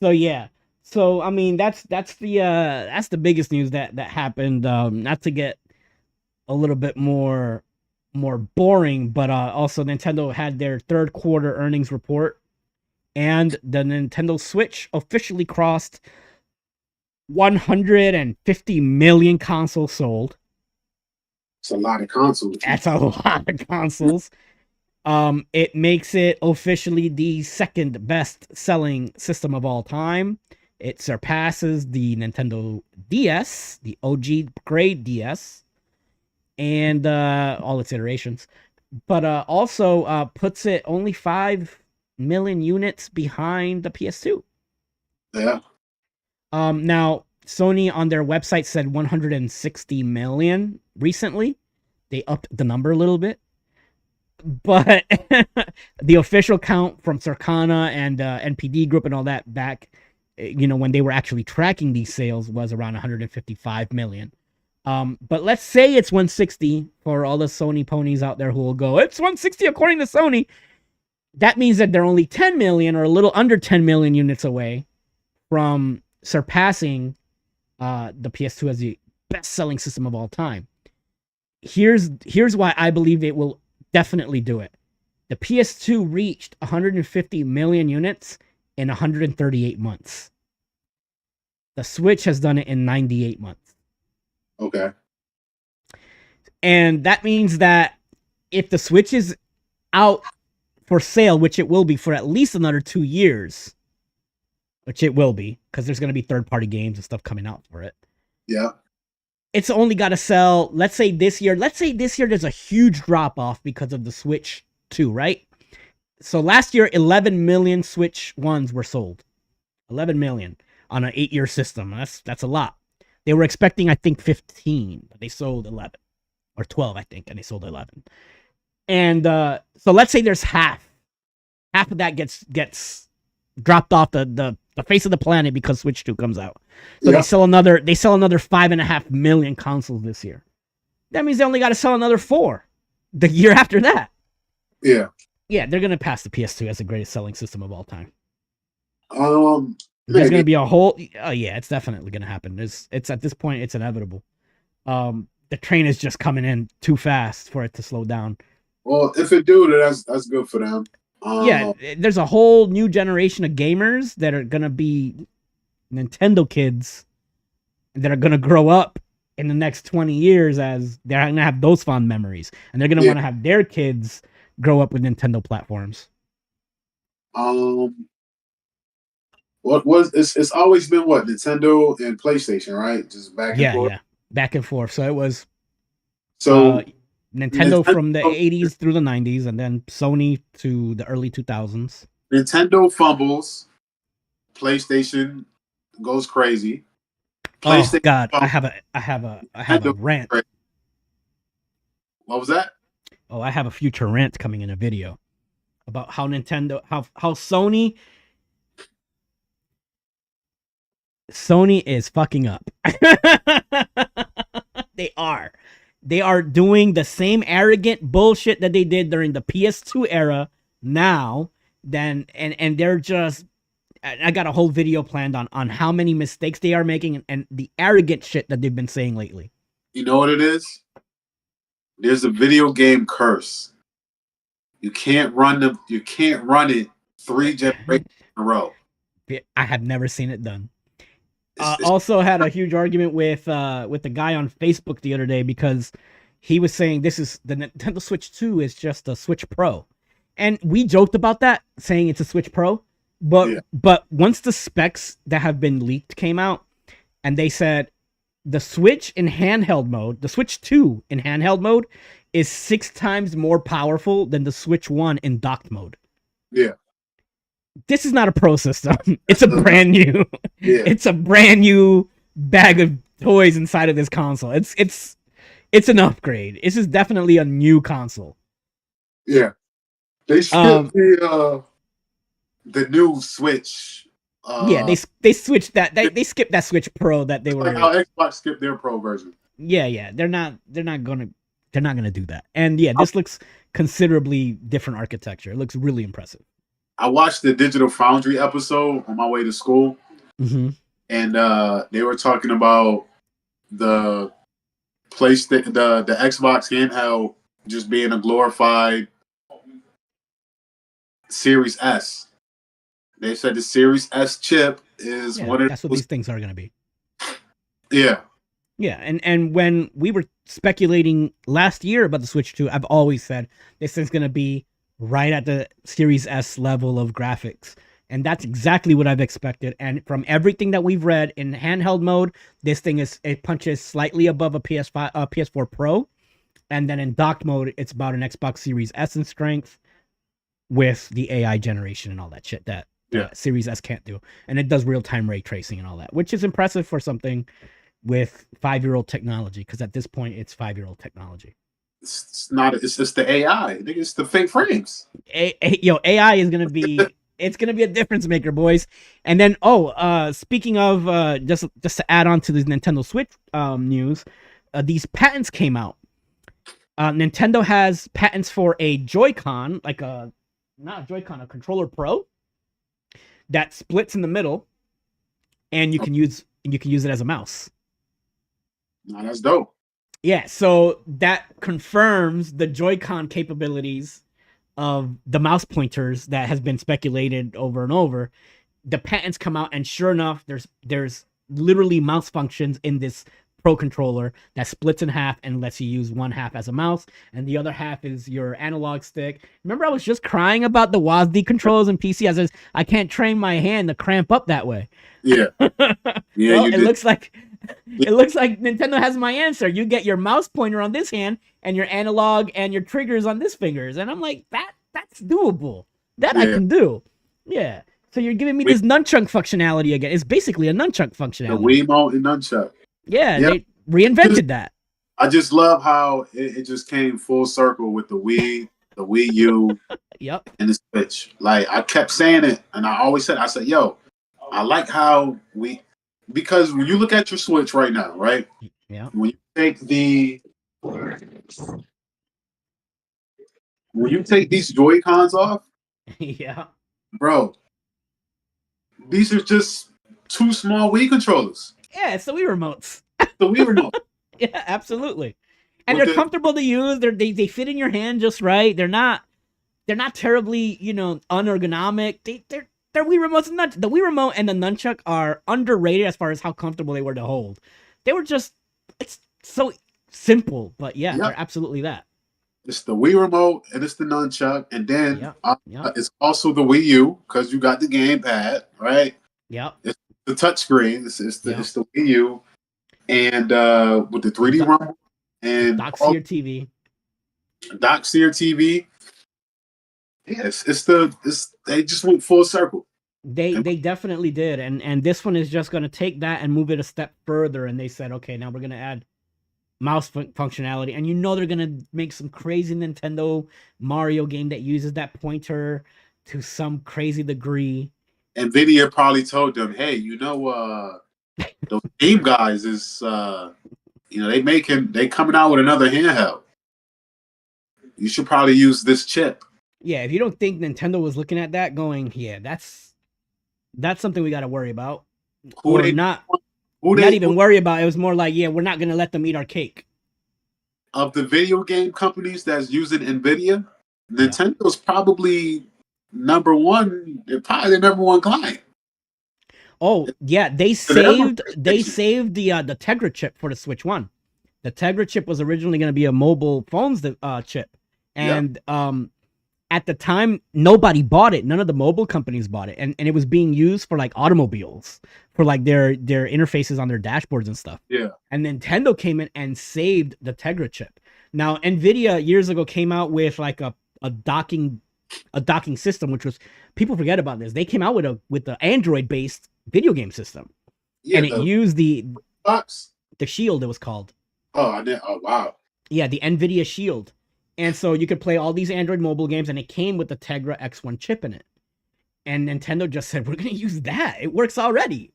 yeah. So I mean, that's the biggest news that happened. Not to get a little bit more boring, but also Nintendo had their third quarter earnings report, and the Nintendo Switch officially crossed 150 million consoles sold. It's a lot of consoles. That's a lot of consoles. It makes it officially the second best selling system of all time. It surpasses the Nintendo DS, the OG grade DS, and all its iterations, but also puts it only 5 million units behind the PS2. Yeah. Now Sony on their website said 160 million recently. They upped the number a little bit, but the official count from Circana and NPD Group and all that back, when they were actually tracking these sales, was around 155 million. But let's say it's 160 for all the Sony ponies out there who will go, it's 160 according to Sony. That means that they're only 10 million or a little under 10 million units away from surpassing the PS2 as the best-selling system of all time. Here's why I believe it will definitely do it. The PS2 reached 150 million units in 138 months. The Switch has done it in 98 months. Okay. And that means that if the Switch is out for sale, which it will be for at least another 2 years, which it will be, because there's going to be third-party games and stuff coming out for it. Yeah. It's only got to sell, let's say this year there's a huge drop-off because of the Switch 2, right? So last year, 11 million Switch 1s were sold. 11 million on an 8-year system. That's a lot. They were expecting, I think, 15, but they sold 11. Or 12, I think, and they sold 11. And so let's say there's half of that gets dropped off the face of the planet because Switch 2 comes out. So they sell another 5.5 million consoles this year. That means they only got to sell another 4 the year after that. Yeah. Yeah, they're gonna pass the PS2 as the greatest selling system of all time. There's gonna be a whole. Oh yeah, it's definitely gonna happen. It's at this point, it's inevitable. The train is just coming in too fast for it to slow down. Well, if it do, that's good for them. Yeah, there's a whole new generation of gamers that are gonna be Nintendo kids that are gonna grow up in the next 20 years as they're gonna have those fond memories, and they're gonna want to have their kids grow up with Nintendo platforms. It's always been what, Nintendo and PlayStation, right? Just back and forth. Yeah, back and forth. So it was. Nintendo from the 80s through the 90s, and then Sony to the early 2000s. Nintendo fumbles. PlayStation goes crazy. Oh God, I have a rant. What was that? Oh, I have a future rant coming in a video about how Nintendo, how Sony is fucking up. They are doing the same arrogant bullshit that they did during the PS2 era now. And they're just, I got a whole video planned on how many mistakes they are making and the arrogant shit that they've been saying lately. You know what it is? There's a video game curse. You can't run it 3 generations in a row. I have never seen it done. Also had a huge argument with the guy on Facebook the other day because he was saying this is the Nintendo Switch 2 is just a Switch Pro. And we joked about that, saying it's a Switch Pro. But once the specs that have been leaked came out, and they said the Switch in handheld mode, the Switch 2 in handheld mode is 6 times more powerful than the Switch 1 in docked mode. Yeah. This is not a pro system. It's a brand new. Yeah. It's a brand new bag of toys inside of this console. It's an upgrade. This is definitely a new console. Yeah. They skipped the new Switch. Yeah, they switched that. They skipped that Switch Pro that they were. Like how Xbox skipped their Pro version. Yeah. They're not gonna do that. And yeah, this looks considerably different architecture. It looks really impressive. I watched the Digital Foundry episode on my way to school, and they were talking about the PlayStation, the Xbox handheld just being a glorified Series S. They said the Series S chip is that's what these things are going to be. Yeah. Yeah, and when we were speculating last year about the Switch 2, I've always said this thing's going to be right at the Series S level of graphics. And that's exactly what I've expected. And from everything that we've read in handheld mode, this thing it punches slightly above a PS4 Pro. And then in docked mode, it's about an Xbox Series S in strength with the AI generation and all that shit that Series S can't do. And it does real-time ray tracing and all that, which is impressive for something with 5-year-old technology, because at this point, it's 5-year-old technology. It's not. It's just the AI. I think it's the fake frames. AI is gonna be. It's gonna be a difference maker, boys. And then, speaking of, just to add on to the Nintendo Switch news, these patents came out. Nintendo has patents for a Joy-Con, not a Joy-Con, a controller Pro that splits in the middle, and you can use it as a mouse. No, that's dope. Yeah, so that confirms the Joy-Con capabilities of the mouse pointers that has been speculated over and over. The patents come out, and sure enough, there's literally mouse functions in this Pro controller that splits in half and lets you use one half as a mouse, and the other half is your analog stick. Remember, I was just crying about the WASD controls in PC. I can't train my hand to cramp up that way. Yeah, yeah. Well, it looks like Nintendo has my answer. You get your mouse pointer on this hand and your analog and your triggers on this fingers. And I'm like, that's doable. That I can do. Yeah. So you're giving me this nunchuck functionality again. It's basically a nunchuck functionality. The Wiimote and nunchuck. Yeah, they reinvented that. I just love how it just came full circle with the Wii, the Wii U, and the Switch. Like, I kept saying it, and I always said, yo, I like how because when you look at your Switch right now, right? Yeah. When you take these Joy-Cons off, yeah, bro, these are just 2 small Wii controllers. Yeah, it's the Wii remotes. The Wii remote. Yeah, absolutely. And they're comfortable to use. They fit in your hand just right. They're not terribly, unergonomic. They're Wii remotes. The Wii remote and the nunchuck are underrated as far as how comfortable they were to hold. They were it's so simple, but they're absolutely that. It's the Wii remote and it's the nunchuck, and then it's also the Wii U because you got the gamepad, right? Yeah. It's the touchscreen. It's the Wii U, and with the 3D rumble and docks to your TV. Doxier TV. Yes, they just went full circle. They definitely did, and this one is just going to take that and move it a step further. And they said, okay, now we're going to add mouse functionality, and they're going to make some crazy Nintendo Mario game that uses that pointer to some crazy degree. NVIDIA probably told them, hey, those game guys is they coming out with another handheld. You should probably use this chip. Yeah, if you don't think Nintendo was looking at that going, yeah, that's something we got to worry about. Not even worry about. It was more like, yeah, we're not going to let them eat our cake. Of the video game companies that's using NVIDIA, Nintendo's probably number one. They're probably the number one client. Oh, yeah, they saved the Tegra chip for the Switch 1. The Tegra chip was originally going to be a mobile phones chip. And at the time, nobody bought it. None of the mobile companies bought it. And it was being used for like automobiles, for like their interfaces on their dashboards and stuff. Yeah. And Nintendo came in and saved the Tegra chip. Now, NVIDIA years ago came out with like a docking system, which was, people forget about this. They came out with the Android-based video game system. Yeah, and it used the Shield, it was called. Oh, wow. Yeah, the NVIDIA Shield. And so you could play all these Android mobile games, and it came with the Tegra X1 chip in it. And Nintendo just said, we're going to use that. It works already.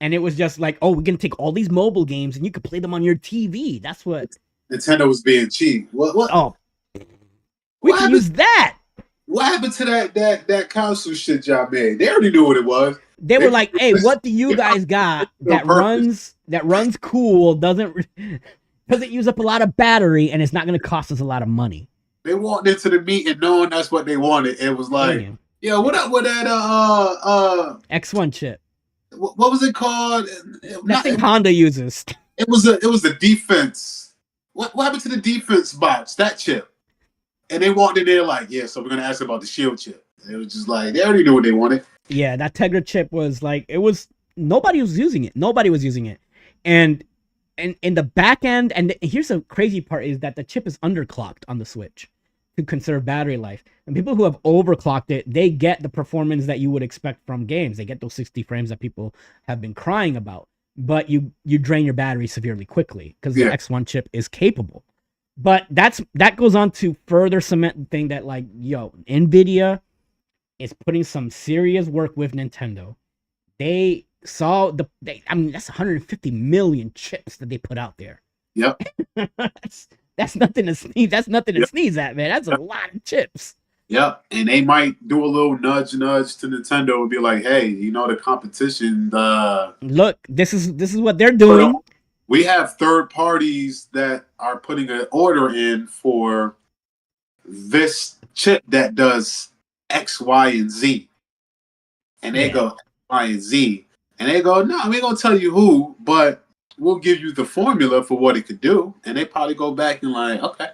And it was just like, oh, we're going to take all these mobile games, and you could play them on your TV. That's what... Nintendo was being cheap. What? Oh. We can use that. What happened to that console shit y'all made? They already knew what it was. They were like, hey, what do you guys got that runs cool, doesn't use up a lot of battery, and it's not going to cost us a lot of money? They walked into the meeting knowing that's what they wanted. It was like, yo, what up with that X1 chip? What was it called? Nothing Honda uses. It was the defense. What happened to the defense box? That chip. And they walked in there like, yeah, so we're gonna ask about the Shield chip. And it was just like they already knew what they wanted. Yeah, that Tegra chip was like, nobody was using it. And in the back end, and here's the crazy part, is that the chip is underclocked on the Switch to conserve battery life. And people who have overclocked it, they get the performance that you would expect from games. They get those 60 frames that people have been crying about. But you drain your battery severely quickly because the X1 chip is capable. But that goes on to further cement the thing that, like, yo, NVIDIA is putting some serious work with Nintendo. They saw that's 150 million chips that they put out there. Yep. that's nothing to sneeze. That's nothing to sneeze at, man. That's a lot of chips. Yep. And they might do a little nudge to Nintendo and be like, hey, the competition. Look, this is what they're doing. We have third parties that are putting an order in for this chip that does X, Y, and Z. And they go X, Y, and Z. And they go, no, we ain't going to tell you who, but we'll give you the formula for what it could do. And they probably go back and like, okay.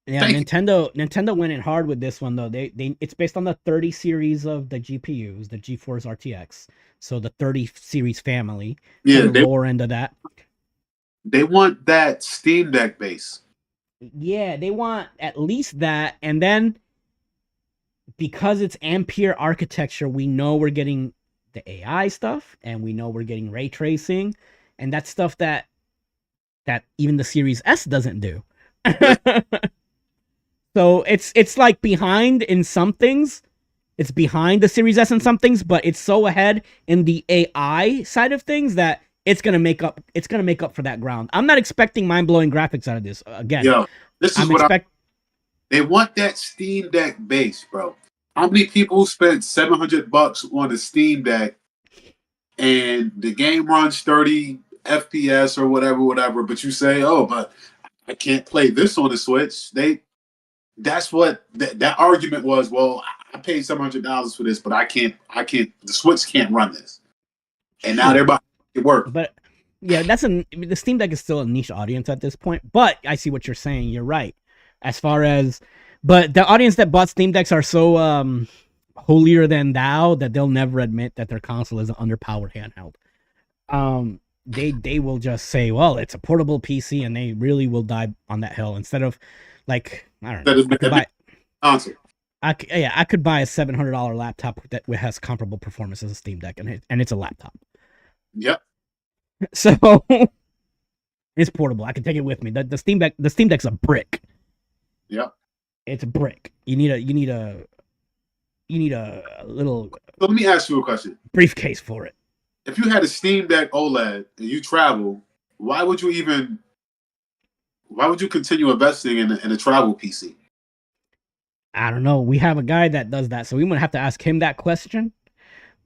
Yeah, Nintendo went in hard with this one, though. It's based on the 30 series of the GPUs, the GeForce RTX. So the 30 series family. Yeah, the lower end of that. They want that Steam Deck base. Yeah, they want at least that. And then because it's Ampere architecture, we know we're getting the AI stuff, and we know we're getting ray tracing, and that's stuff that even the Series S doesn't do. So it's like behind in some things. It's behind the Series S in some things, but it's so ahead in the AI side of things that it's gonna make up for that ground. I'm not expecting mind-blowing graphics out of this. Again, this is they want that Steam Deck base, bro. How many people spent $700 on a Steam Deck and the game runs 30 FPS or whatever, but you say, oh, but I can't play this on the Switch. That's what that argument was. Well, I paid $700 for this, but I can't. The Switch can't run this. And now they're about to work. But yeah, the Steam Deck is still a niche audience at this point. But I see what you're saying. You're right. But the audience that bought Steam Decks are so holier than thou that they'll never admit that their console is an underpowered handheld. They will just say, well, it's a portable PC, and they really will die on that hill instead of Like, I don't That know. is I could buy. console. I could buy a $700 laptop that has comparable performance as a Steam Deck, and it's a laptop. Yep. So it's portable. I can take it with me. The Steam Deck's a brick. Yep. It's a brick. You need a little So let me ask you a question. briefcase for it. If you had a Steam Deck OLED and you travel, why would you continue investing in a travel PC? I don't know. We have a guy that does that, so we might have to ask him that question.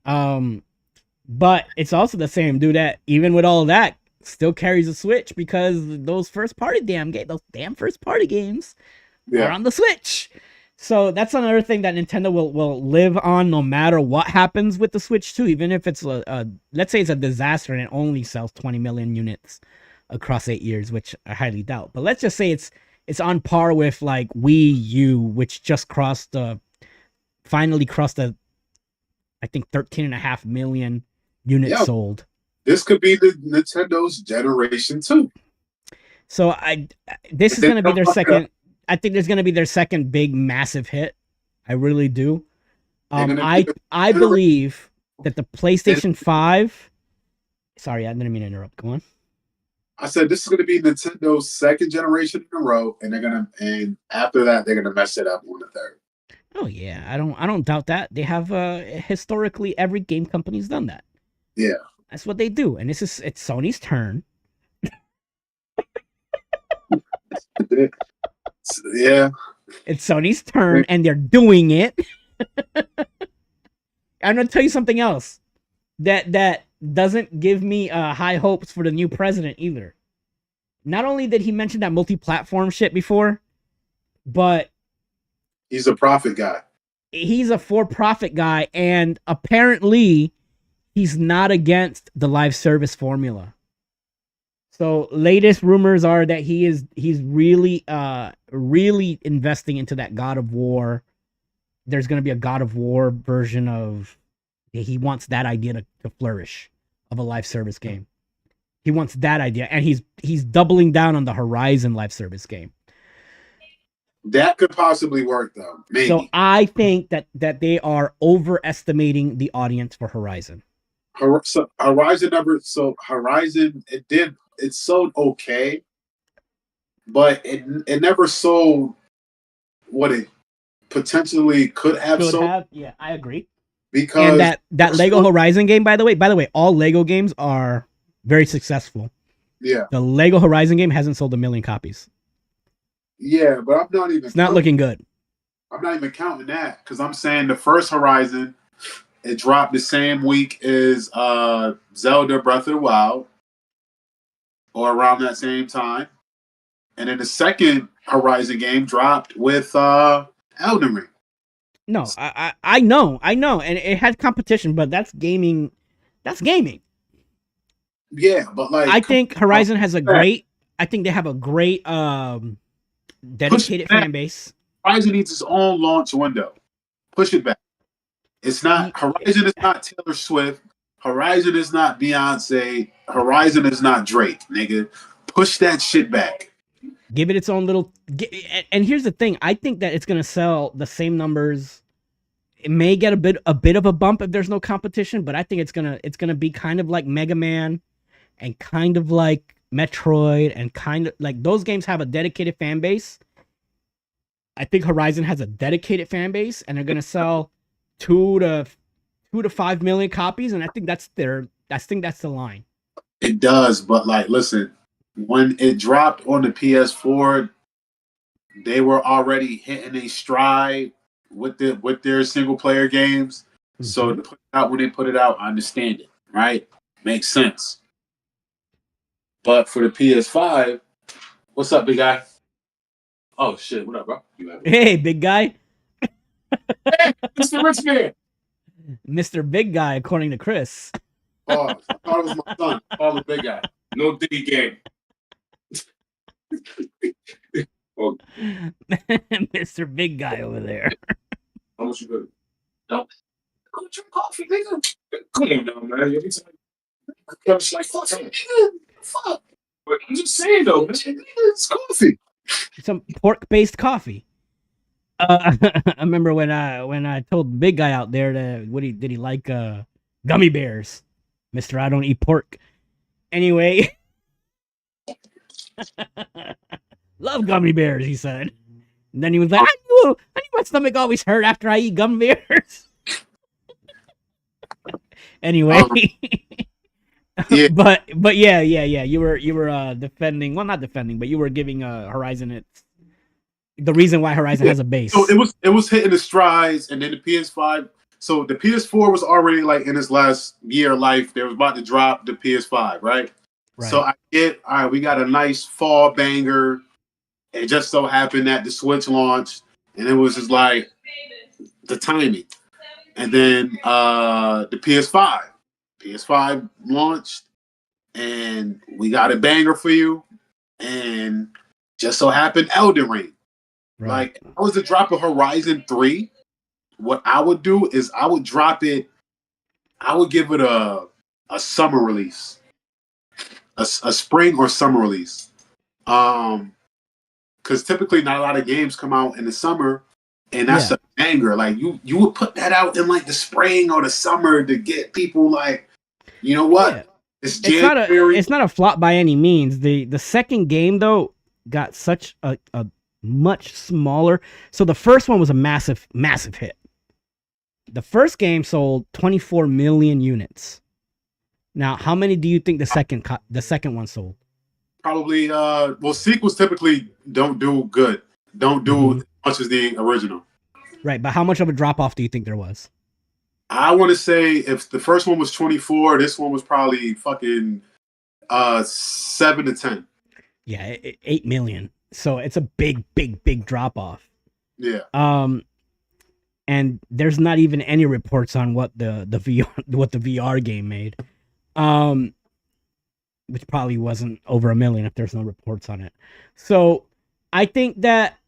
But it's also the same dude that, even with all of that, still carries a Switch because those first party games are on the Switch. So that's another thing that Nintendo will live on no matter what happens with the Switch too. Even if it's let's say it's a disaster and it only sells 20 million units across 8 years, which I highly doubt. But let's just say it's on par with like Wii U, which just finally crossed the, I think 13.5 million units sold. This could be the Nintendo's generation too. So this is going to be their second. I think there's going to be their second big massive hit. I really do. I believe that the PlayStation 5. Sorry, I didn't mean to interrupt. Go on. I said this is going to be Nintendo's second generation in a row, and after that they're gonna mess it up on the third. Oh yeah, I don't doubt that. They have historically every game company's done that. Yeah, that's what they do, and it's Sony's turn. Yeah, it's Sony's turn, and they're doing it. I'm gonna tell you something else that doesn't give me high hopes for the new president either. Not only did he mention that multi-platform shit before, but he's a profit guy. He's a for-profit guy, and apparently he's not against the live service formula. So latest rumors are that he's really really investing into that God of War. There's going to be a God of War version of. He wants that idea to flourish of a live service game. He wants that idea, and he's doubling down on the Horizon live service game. That could possibly work though. Maybe. So I think that they are overestimating the audience for Horizon. Horizon it sold okay, but it never sold what it potentially could have sold. Yeah, I agree. Because and that Lego Horizon game, by the way, all Lego games are very successful. Yeah. The Lego Horizon game hasn't sold 1 million copies. Yeah, but I'm not even. It's not looking good. I'm not even counting that because I'm saying the first Horizon, it dropped the same week as Zelda Breath of the Wild, or around that same time, and then the second Horizon game dropped with Elden Ring. No, I know, and it had competition, but that's gaming. That's gaming. Yeah, but like I think Horizon has a great. I think they have a great dedicated fan base. Horizon needs its own launch window. Push it back. It's not Horizon is not Taylor Swift. Horizon is not Beyonce. Horizon is not Drake, nigga. Push that shit back. Give it its own little. And here's the thing: I think that it's gonna sell the same numbers. It may get a bit of a bump if there's no competition, but I think it's gonna be kind of like Mega Man, and kind of like Metroid, and kind of like those games have a dedicated fan base. I think Horizon has a dedicated fan base, and they're gonna sell 2 to 5 million copies, and I think that's the line. It does, but like, listen, when it dropped on the PS4, they were already hitting a stride with their single player games. Mm-hmm. So to put it out when they put it out, I understand it, right? Makes sense. But for the PS5, what's up, big guy? Oh shit, what up, bro? Hey, big guy. Hey, Mr. Rich Man. Mr. Big Guy, according to Chris. Oh, I thought it was my son. Call the big guy. No Diddy game. Oh. Mr. Big Guy over there. How much you good? No. Go drink coffee, nigga. Come on now, man. You're like, fuck. But I'm just saying though, man. It's coffee. some pork-based coffee. I remember when I told the big guy out there that did he like gummy bears, Mister? I don't eat pork. Anyway, love gummy bears. He said, and then he was like, I knew my stomach always hurt after I eat gummy bears. Anyway, Yeah. but yeah, you were defending, well, not defending, but you were giving Horizon its the reason why Horizon has a base. So it was hitting the strides, and then the PS5. So the PS4 was already like in its last year of life. They was about to drop the PS5, right? So all right, we got a nice fall banger. It just so happened that the Switch launched, and it was just like the timing. And then the PS5 launched, and we got a banger for you. And just so happened Elden Ring. Right. Like, if I was to drop a Horizon 3, what I would do is I would drop it, I would give it a summer release. A spring or summer release. Because typically not a lot of games come out in the summer, and that's a banger. Like, you would put that out in like the spring or the summer to get people like, you know what? Yeah. It's January. It's not a flop by any means. The second game though got such a much smaller. So the first one was a massive hit. The first game sold 24 million units. Now, how many do you think the second one sold? Probably sequels typically don't do good. Don't do as much as the original. Right, but how much of a drop off do you think there was? I want to say if the first one was 24, this one was probably fucking 7 to 10. Yeah, 8 million. So it's a big drop off. Yeah. And there's not even any reports on what the VR game made. Which probably wasn't over 1 million if there's no reports on it. So I think that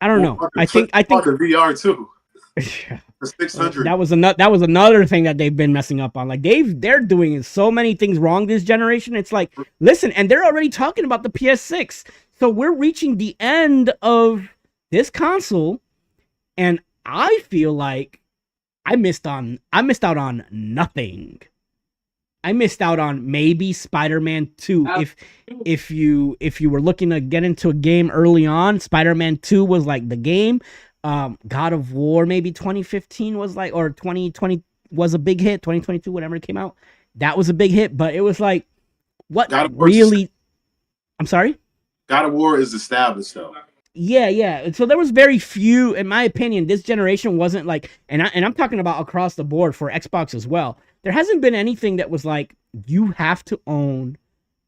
I don't know. I think the VR too. The 600. That was another thing that they've been messing up on. Like they're doing so many things wrong this generation. It's like, listen, and they're already talking about the PS6. So we're reaching the end of this console, and I feel like I missed out on nothing. I missed out on maybe Spider-Man 2. If you were looking to get into a game early on, Spider-Man 2 was like the game. God of War maybe 2015 was like, or 2020 was a big hit. 2022, whatever it came out, that was a big hit. But it was like, what really? I'm sorry. God of War is established though. Yeah. So there was very few, in my opinion. This generation wasn't like, and I'm talking about across the board for Xbox as well. There hasn't been anything that was like, you have to own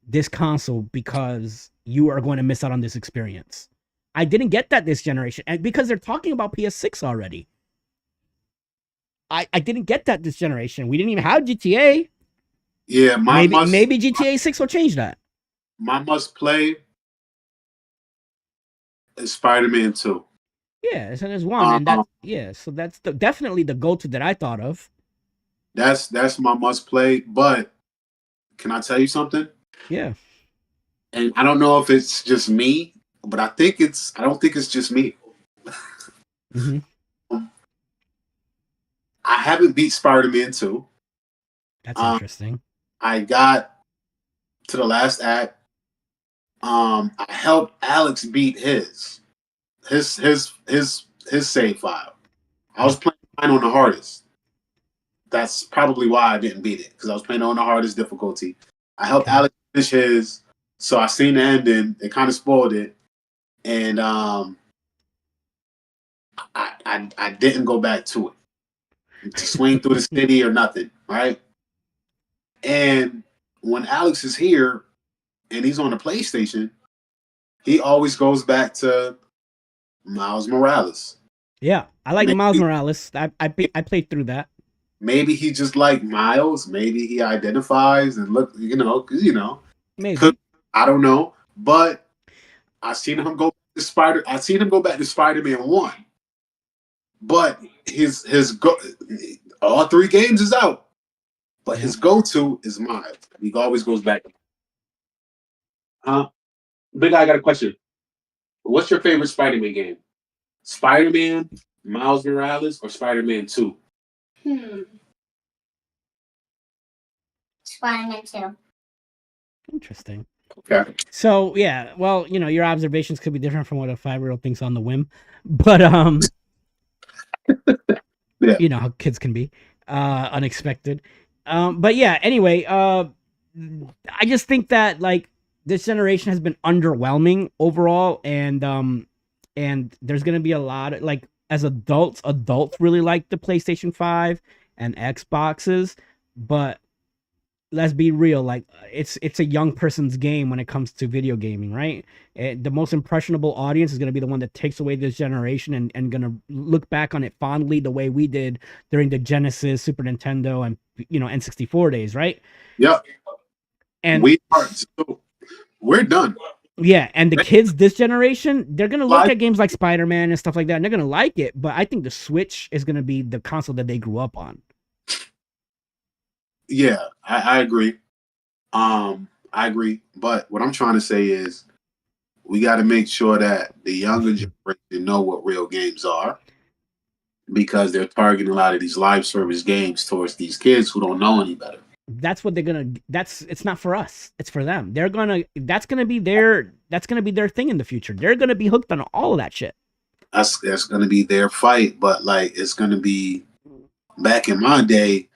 this console because you are going to miss out on this experience. I didn't get that this generation, and because they're talking about PS6 already. I didn't get that this generation. We didn't even have GTA. Yeah, maybe GTA 6 will change that. My must play is Spider-Man 2. Yeah, so there's one, and so that's definitely the go-to that I thought of. That's my must play. But can I tell you something? Yeah. And I don't know if it's just me, but I don't think it's just me. Mm-hmm. I haven't beat Spider-Man 2. That's interesting. I got to the last act. I helped Alex beat his save file. I was playing mine on the hardest. That's probably why I didn't beat it, because I was playing on the hardest difficulty. I helped Alex finish his, so I seen the ending. It kind of spoiled it, and I didn't go back to it to swing through the city or nothing, right? And when Alex is here and he's on the PlayStation, he always goes back to Miles Morales. Yeah, I like Miles Morales. I played through that. Maybe he just like Miles. Maybe he identifies and look, Maybe. I don't know, but I seen him go back to Spider-Man 1. But all 3 games is out. But his go-to is Miles. He always goes back. Big Guy, I got a question. What's your favorite Spider-Man game? Spider-Man, Miles Morales, or Spider-Man 2? Spider-Man 2. Interesting. Okay. So yeah, well, your observations could be different from what a 5-year-old thinks on the whim, but Yeah. how kids can be unexpected. But yeah, anyway, I just think that like this generation has been underwhelming overall, and there's gonna be a lot of like as adults really like the PlayStation 5 and Xboxes, but let's be real, like it's a young person's game when it comes to video gaming, right? The most impressionable audience is going to be the one that takes away this generation and going to look back on it fondly the way we did during the Genesis, Super Nintendo, and N64 days, right? Yep. And we're done. Yeah, and the kids this generation, they're going to look at games like Spider-Man and stuff like that, and they're going to like it, but I think the Switch is going to be the console that they grew up on. Yeah, I agree. I agree. But what I'm trying to say is we got to make sure that the younger generation know what real games are, because they're targeting a lot of these live service games towards these kids who don't know any better. That's what they're gonna. It's not for us. It's for them. That's gonna be their thing in the future. They're gonna be hooked on all of that shit. That's gonna be their fight. But like, it's gonna be back in my day.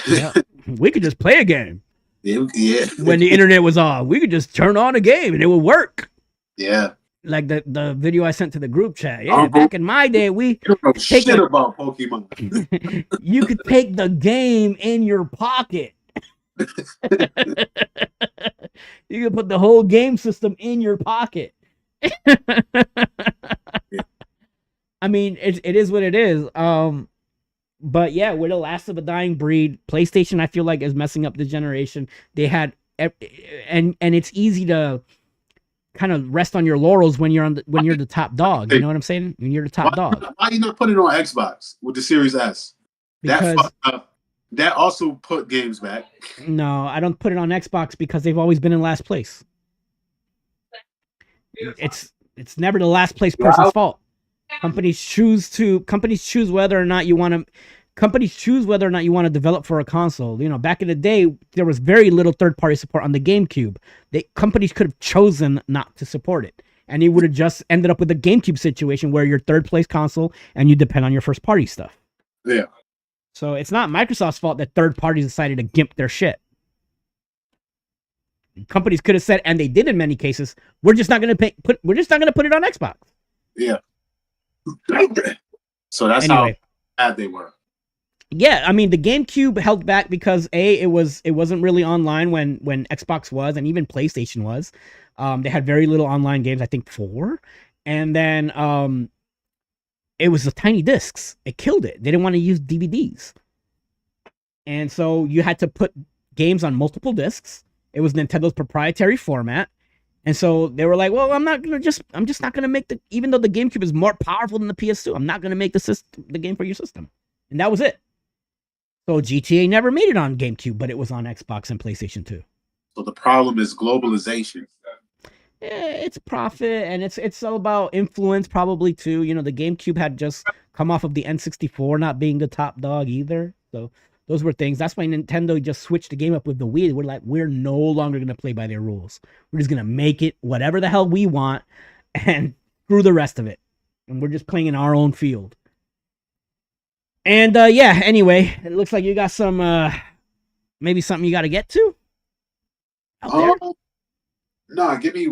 Yeah. We could just play a game. Yeah. When the internet was on, we could just turn on a game and it would work. Yeah. Like the video I sent to the group chat. Yeah, back in my day, we don't shit about Pokemon. You could take the game in your pocket. You could put the whole game system in your pocket. I mean, it is what it is. But yeah, we're the last of a dying breed. PlayStation, I feel like, is messing up this generation. They had, and it's easy to kind of rest on your laurels when you're the top dog. You know what I'm saying? When you're the top dog. Why you not put it on Xbox with the Series S? Because that also put games back. No, I don't put it on Xbox because they've always been in last place. It's never the last place person's fault. Companies choose whether or not you want to develop for a console. Back in the day, there was very little third-party support on the GameCube. Companies could have chosen not to support it, and you would have just ended up with a GameCube situation where you're third-place console and you depend on your first-party stuff. Yeah. So it's not Microsoft's fault that third parties decided to gimp their shit. Companies could have said, and they did in many cases, we're just not going to put it on Xbox. Yeah. So that's how bad they were. Yeah, I mean the GameCube held back because it wasn't really online when Xbox was, and even PlayStation was. They had very little online games, I think 4, and then it was the tiny discs. It killed it. They didn't want to use DVDs, and so you had to put games on multiple discs. It was Nintendo's proprietary format. And so they were like, well, I'm just not gonna make even though the GameCube is more powerful than the PS2, I'm not gonna make the game for your system. And that was it. So GTA never made it on GameCube, but it was on Xbox and PlayStation 2. So the problem is globalization. It's profit, and it's all about influence probably too. The GameCube had just come off of the N64 not being the top dog either. So those were things. That's why Nintendo just switched the game up with the Wii. We're like, we're no longer going to play by their rules. We're just going to make it whatever the hell we want and screw the rest of it. And we're just playing in our own field. And yeah, anyway, it looks like you got some, maybe something you got to get to? No, give me...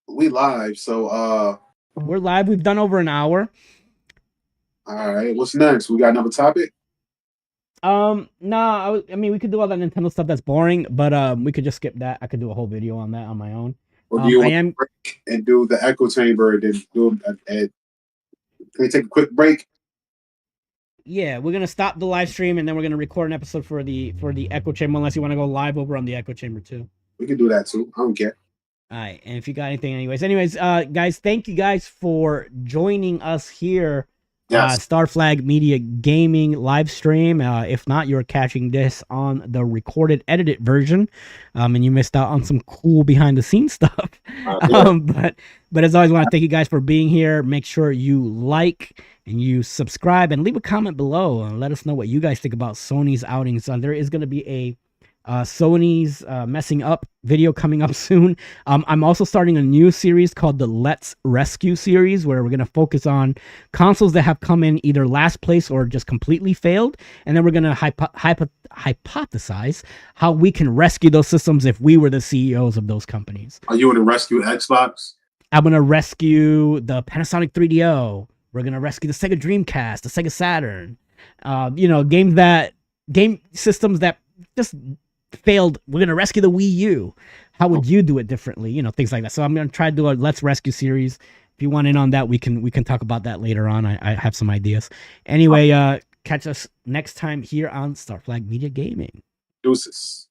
We live, so... We're live. We've done over an hour. All right, what's next? We got another topic? I mean, we could do all that Nintendo stuff that's boring, but we could just skip that. I could do a whole video on that on my own. Or do you want to break and do the echo chamber and then do can we take a quick break? Yeah, we're gonna stop the live stream and then we're gonna record an episode for the echo chamber, unless you want to go live over on the echo chamber too. We can do that too. I don't care. All right, and if you got anything, anyways, guys, thank you guys for joining us here Yes. Star Flag Media Gaming live stream. If not, you're catching this on the recorded, edited version, and you missed out on some cool behind the scenes stuff. Yeah. But as always, I want to thank you guys for being here. Make sure you like and you subscribe and leave a comment below and let us know what you guys think about Sony's outings. There is going to be a Sony's messing up video coming up soon. I'm also starting a new series called the Let's Rescue series, where we're going to focus on consoles that have come in either last place or just completely failed, and then we're going to hypothesize how we can rescue those systems if we were the CEOs of those companies. Are you going to rescue Xbox? I'm going to rescue the Panasonic 3DO. We're going to rescue the Sega Dreamcast, the Sega Saturn. Game systems that just failed. We're going to rescue the Wii U. How would you do it differently? Things like that. So I'm going to try to do a Let's Rescue series. If you want in on that, we can talk about that later on. I have some ideas. Anyway, catch us next time here on Star Flag Media Gaming. Deuces.